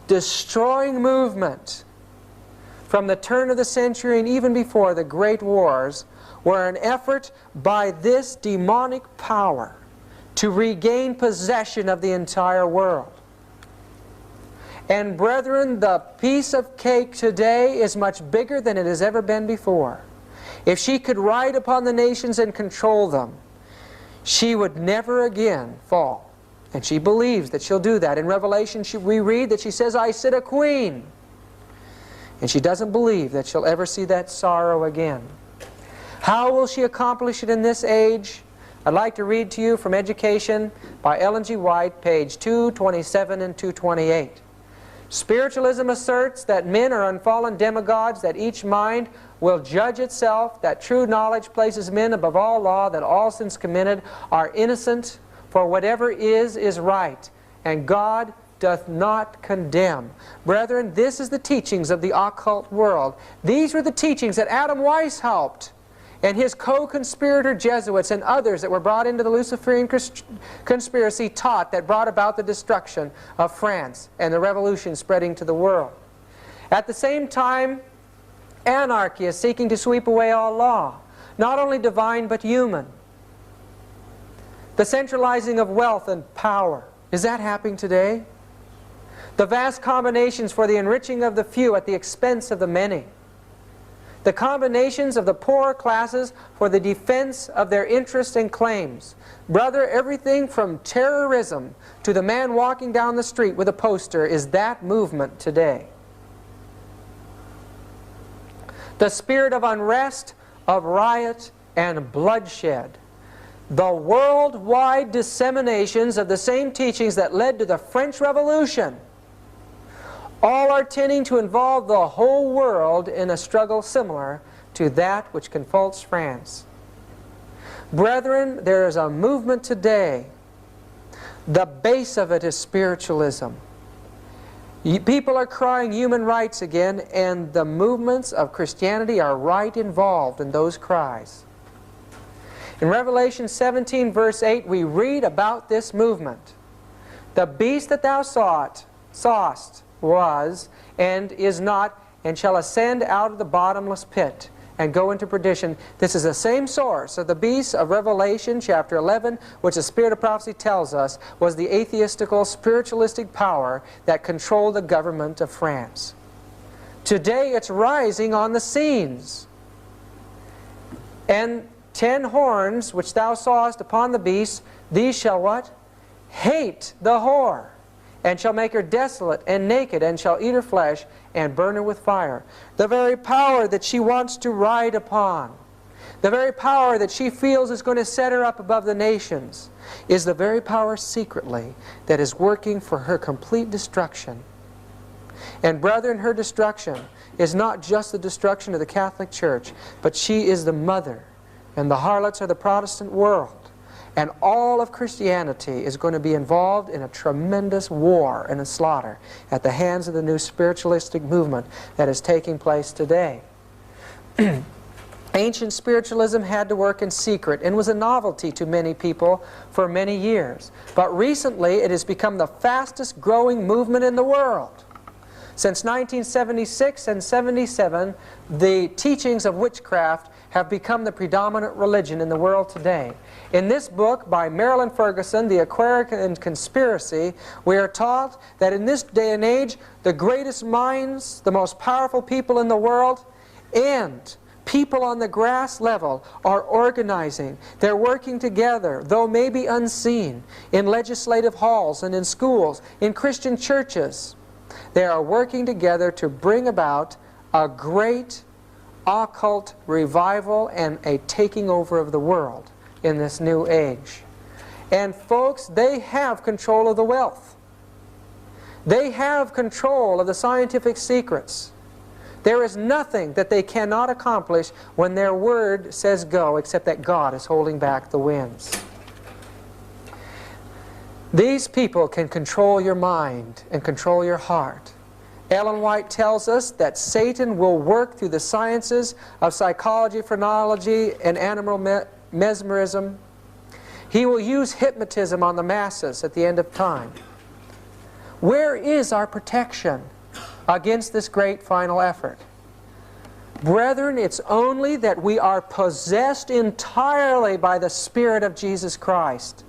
destroying movement from the turn of the century and even before the great wars were an effort by this demonic power to regain possession of the entire world. And brethren, the piece of cake today is much bigger than it has ever been before. If she could ride upon the nations and control them, she would never again fall. And she believes that she'll do that. In Revelation we read that she says, I sit a queen. And she doesn't believe that she'll ever see that sorrow again. How will she accomplish it in this age? I'd like to read to you from Education by Ellen G. White, page 227 and 228. Spiritualism asserts that men are unfallen demigods, that each mind will judge itself, that true knowledge places men above all law, that all sins committed are innocent, for whatever is right, and God doth not condemn. Brethren, this is the teachings of the occult world. These were the teachings that Adam Weishaupt and his co-conspirator Jesuits and others that were brought into the Luciferian conspiracy taught, that brought about the destruction of France and the revolution spreading to the world. At the same time, anarchy is seeking to sweep away all law, not only divine but human. The centralizing of wealth and power, is that happening today? The vast combinations for the enriching of the few at the expense of the many. The combinations of the poorer classes for the defense of their interests and claims. Brother, everything from terrorism to the man walking down the street with a poster is that movement today. The spirit of unrest, of riot, and bloodshed. The worldwide disseminations of the same teachings that led to the French Revolution. All are tending to involve the whole world in a struggle similar to that which confronts France. Brethren, there is a movement today. The base of it is spiritualism. People are crying human rights again, and the movements of Christianity are right involved in those cries. In Revelation 17, verse 8, we read about this movement. The beast that thou sawest was, and is not, and shall ascend out of the bottomless pit, and go into perdition. This is the same source of the beast of Revelation chapter 11, which the Spirit of Prophecy tells us was the atheistical, spiritualistic power that controlled the government of France. Today it's rising on the scenes. And 10 horns which thou sawest upon the beast, these shall what? Hate the whore, and shall make her desolate and naked, and shall eat her flesh, and burn her with fire. The very power that she wants to ride upon, the very power that she feels is going to set her up above the nations, is the very power secretly that is working for her complete destruction. And brethren, her destruction is not just the destruction of the Catholic Church, but she is the mother, and the harlots are the Protestant world. And all of Christianity is going to be involved in a tremendous war and a slaughter at the hands of the new spiritualistic movement that is taking place today. Ancient spiritualism had to work in secret and was a novelty to many people for many years. But recently it has become the fastest growing movement in the world. Since 1976 and 77, the teachings of witchcraft have become the predominant religion in the world today. In this book by Marilyn Ferguson, The Aquarian Conspiracy, we are taught that in this day and age, the greatest minds, the most powerful people in the world, and people on the grass level are organizing. They're working together, though maybe unseen, in legislative halls and in schools, in Christian churches. They are working together to bring about a great occult revival and a taking over of the world in this new age. And folks, they have control of the wealth. They have control of the scientific secrets. There is nothing that they cannot accomplish when their word says go, except that God is holding back the winds. These people can control your mind and control your heart. Ellen White tells us that Satan will work through the sciences of psychology, phrenology, and animal mesmerism. He will use hypnotism on the masses at the end of time. Where is our protection against this great final effort? Brethren, it's only that we are possessed entirely by the Spirit of Jesus Christ.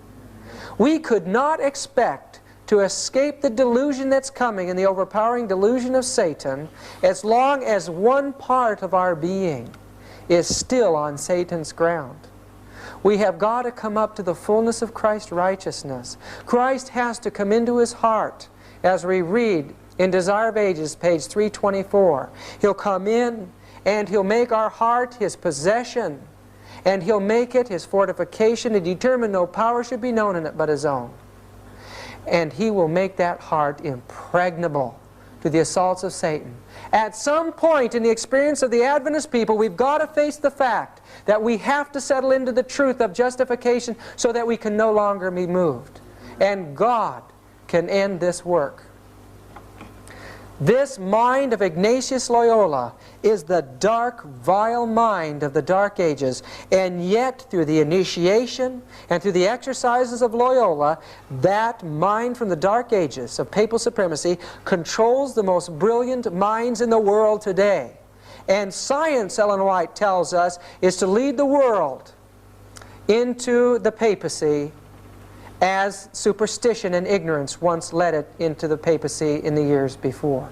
We could not expect to escape the delusion that's coming and the overpowering delusion of Satan as long as one part of our being is still on Satan's ground. We have got to come up to the fullness of Christ's righteousness. Christ has to come into his heart, as we read in Desire of Ages, page 324. He'll come in and he'll make our heart his possession, and he'll make it his fortification and determine no power should be known in it but his own. And he will make that heart impregnable to the assaults of Satan. At some point in the experience of the Adventist people, we've got to face the fact that we have to settle into the truth of justification so that we can no longer be moved. And God can end this work. This mind of Ignatius Loyola is the dark, vile mind of the Dark Ages, and yet through the initiation and through the exercises of Loyola, that mind from the Dark Ages of papal supremacy controls the most brilliant minds in the world today. And science, Ellen White tells us, is to lead the world into the papacy as superstition and ignorance once led it into the papacy in the years before.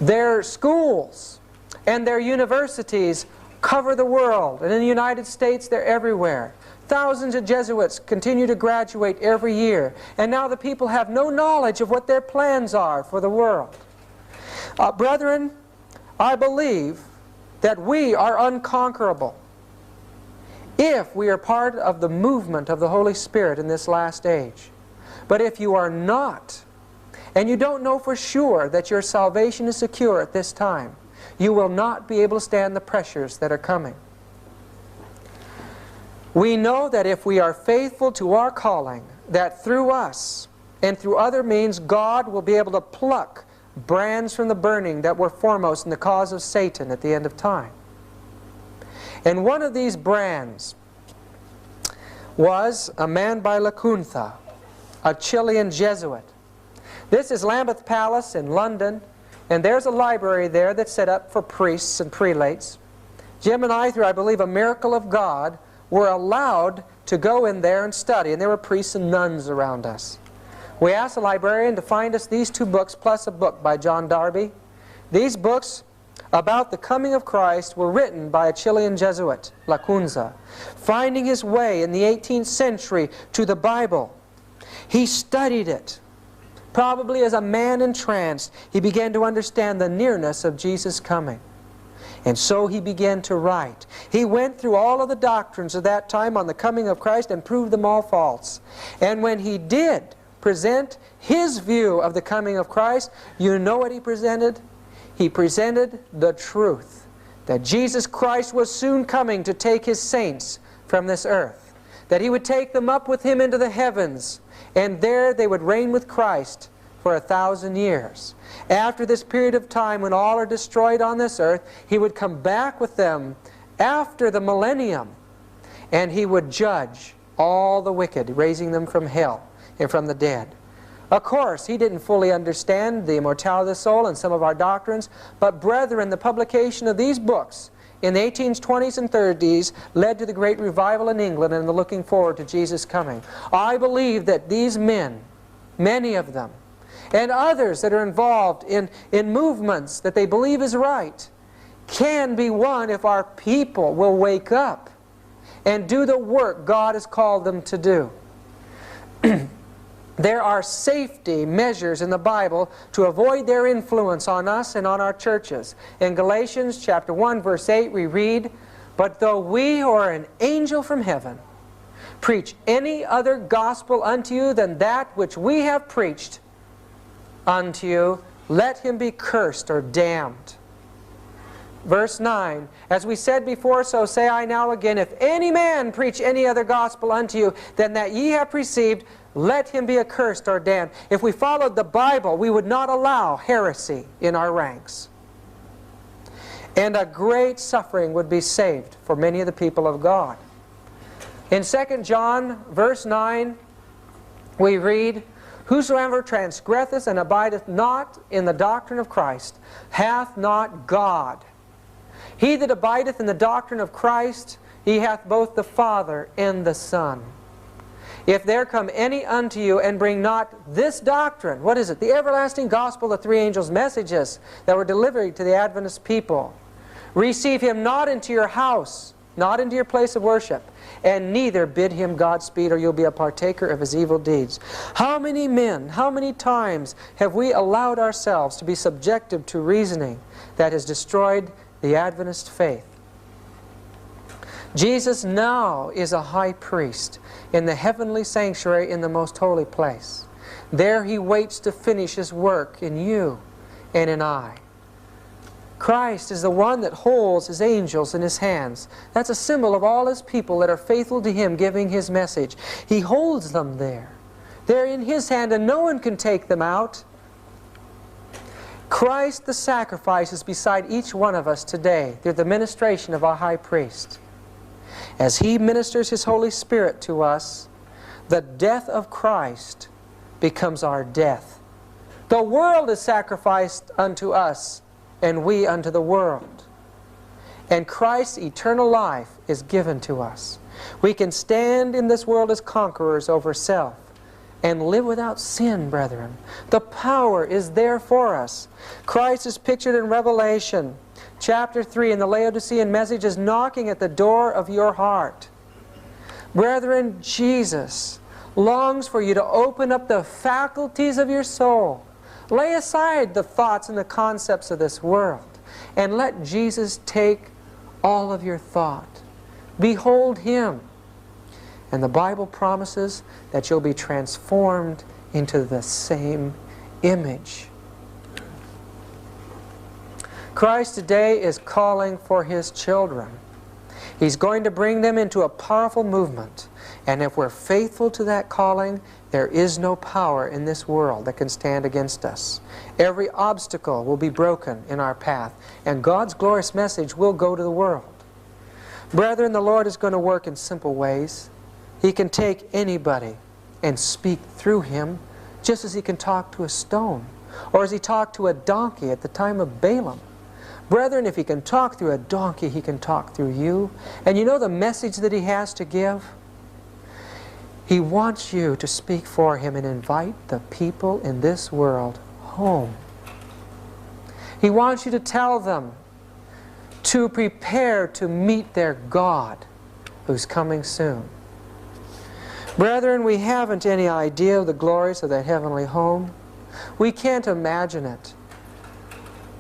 Their schools and their universities cover the world, and in the United States they're everywhere. Thousands of Jesuits continue to graduate every year, and now the people have no knowledge of what their plans are for the world. Brethren, I believe that we are unconquerable if we are part of the movement of the Holy Spirit in this last age. But if you are not, and you don't know for sure that your salvation is secure at this time, you will not be able to stand the pressures that are coming. We know that if we are faithful to our calling, that through us and through other means, God will be able to pluck brands from the burning that were foremost in the cause of Satan at the end of time. And one of these brands was a man by Lacunza, a Chilean Jesuit. This is Lambeth Palace in London, and there's a library there that's set up for priests and prelates. Jim and I, through I believe a miracle of God, were allowed to go in there and study, and there were priests and nuns around us. We asked the librarian to find us these 2 books plus a book by John Darby. These books about the coming of Christ were written by a Chilean Jesuit, Lacunza, finding his way in the 18th century to the Bible. He studied it. Probably as a man entranced, he began to understand the nearness of Jesus' coming. And so he began to write. He went through all of the doctrines of that time on the coming of Christ and proved them all false. And when he did present his view of the coming of Christ, you know what he presented? He presented the truth, that Jesus Christ was soon coming to take his saints from this earth, that he would take them up with him into the heavens, and there they would reign with Christ for 1,000 years. After this period of time when all are destroyed on this earth, he would come back with them after the millennium, and he would judge all the wicked, raising them from hell and from the dead. Of course, he didn't fully understand the immortality of the soul and some of our doctrines, but brethren, the publication of these books in the 1820s and 30s led to the great revival in England and the looking forward to Jesus' coming. I believe that these men, many of them, and others that are involved in movements that they believe is right, can be won if our people will wake up and do the work God has called them to do. There are safety measures in the Bible to avoid their influence on us and on our churches. In Galatians chapter 1 verse 8 we read, "But though we who are an angel from heaven preach any other gospel unto you than that which we have preached unto you, let him be cursed or damned." Verse 9, "As we said before, so say I now again, if any man preach any other gospel unto you than that ye have received, let him be accursed or damned." If we followed the Bible, we would not allow heresy in our ranks. And a great suffering would be saved for many of the people of God. In 2 John verse 9, we read, "Whosoever transgresseth and abideth not in the doctrine of Christ hath not God. He that abideth in the doctrine of Christ, he hath both the Father and the Son. If there come any unto you and bring not this doctrine," what is it? The everlasting gospel, the 3 angels' messages that were delivered to the Adventist people. "Receive him not into your house, not into your place of worship, and neither bid him Godspeed, or you'll be a partaker of his evil deeds." How many men, how many times have we allowed ourselves to be subjected to reasoning that has destroyed the Adventist faith? Jesus now is a high priest in the heavenly sanctuary in the most holy place. There he waits to finish his work in you and in I. Christ is the one that holds his angels in his hands. That's a symbol of all his people that are faithful to him, giving his message. He holds them there. They're in his hand and no one can take them out. Christ the sacrifice is beside each one of us today through the ministration of our high priest. As he ministers his Holy Spirit to us, the death of Christ becomes our death. The world is sacrificed unto us, and we unto the world. And Christ's eternal life is given to us. We can stand in this world as conquerors over self and live without sin, brethren. The power is there for us. Christ is pictured in Revelation chapter 3 in the Laodicean message is knocking at the door of your heart. Brethren, Jesus longs for you to open up the faculties of your soul. Lay aside the thoughts and the concepts of this world and let Jesus take all of your thought. Behold Him. And the Bible promises that you'll be transformed into the same image. Christ today is calling for His children. He's going to bring them into a powerful movement. And if we're faithful to that calling, there is no power in this world that can stand against us. Every obstacle will be broken in our path, and God's glorious message will go to the world. Brethren, the Lord is going to work in simple ways. He can take anybody and speak through him, just as He can talk to a stone, or as He talked to a donkey at the time of Balaam. Brethren, if He can talk through a donkey, He can talk through you. And you know the message that He has to give? He wants you to speak for Him and invite the people in this world home. He wants you to tell them to prepare to meet their God who's coming soon. Brethren, we haven't any idea of the glories of that heavenly home. We can't imagine it.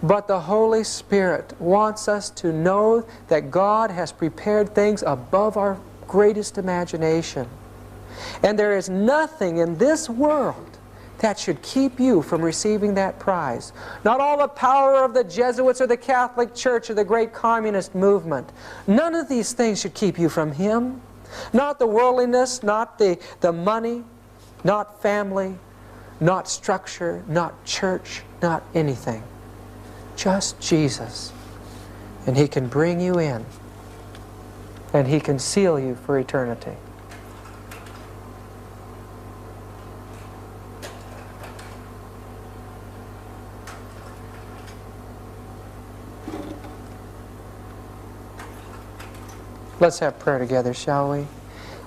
But the Holy Spirit wants us to know that God has prepared things above our greatest imagination. And there is nothing in this world that should keep you from receiving that prize. Not all the power of the Jesuits or the Catholic Church or the great communist movement. None of these things should keep you from Him. Not the worldliness, not the money, not family, not structure, not church, not anything. Just Jesus. And He can bring you in. And He can seal you for eternity. Let's have prayer together, shall we?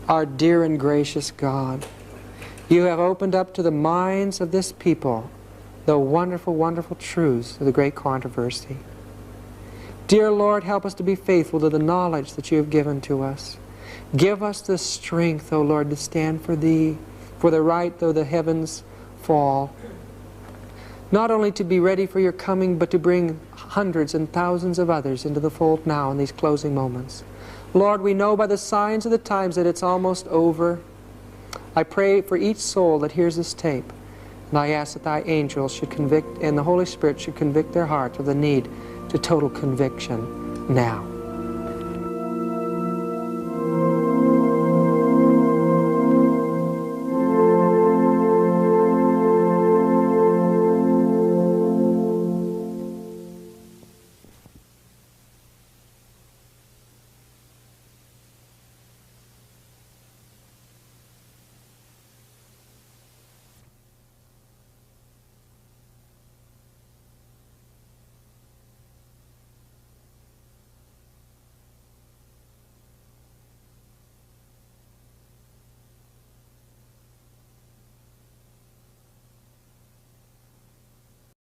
Our dear and gracious God, You have opened up to the minds of this people the wonderful, wonderful truths of the great controversy. Dear Lord, help us to be faithful to the knowledge that You have given to us. Give us the strength, O Lord, to stand for Thee, for the right though the heavens fall. Not only to be ready for Your coming, but to bring hundreds and thousands of others into the fold now in these closing moments. Lord, we know by the signs of the times that it's almost over. I pray for each soul that hears this tape, and I ask that Thy angels should convict, and the Holy Spirit should convict their hearts of the need to total conviction now.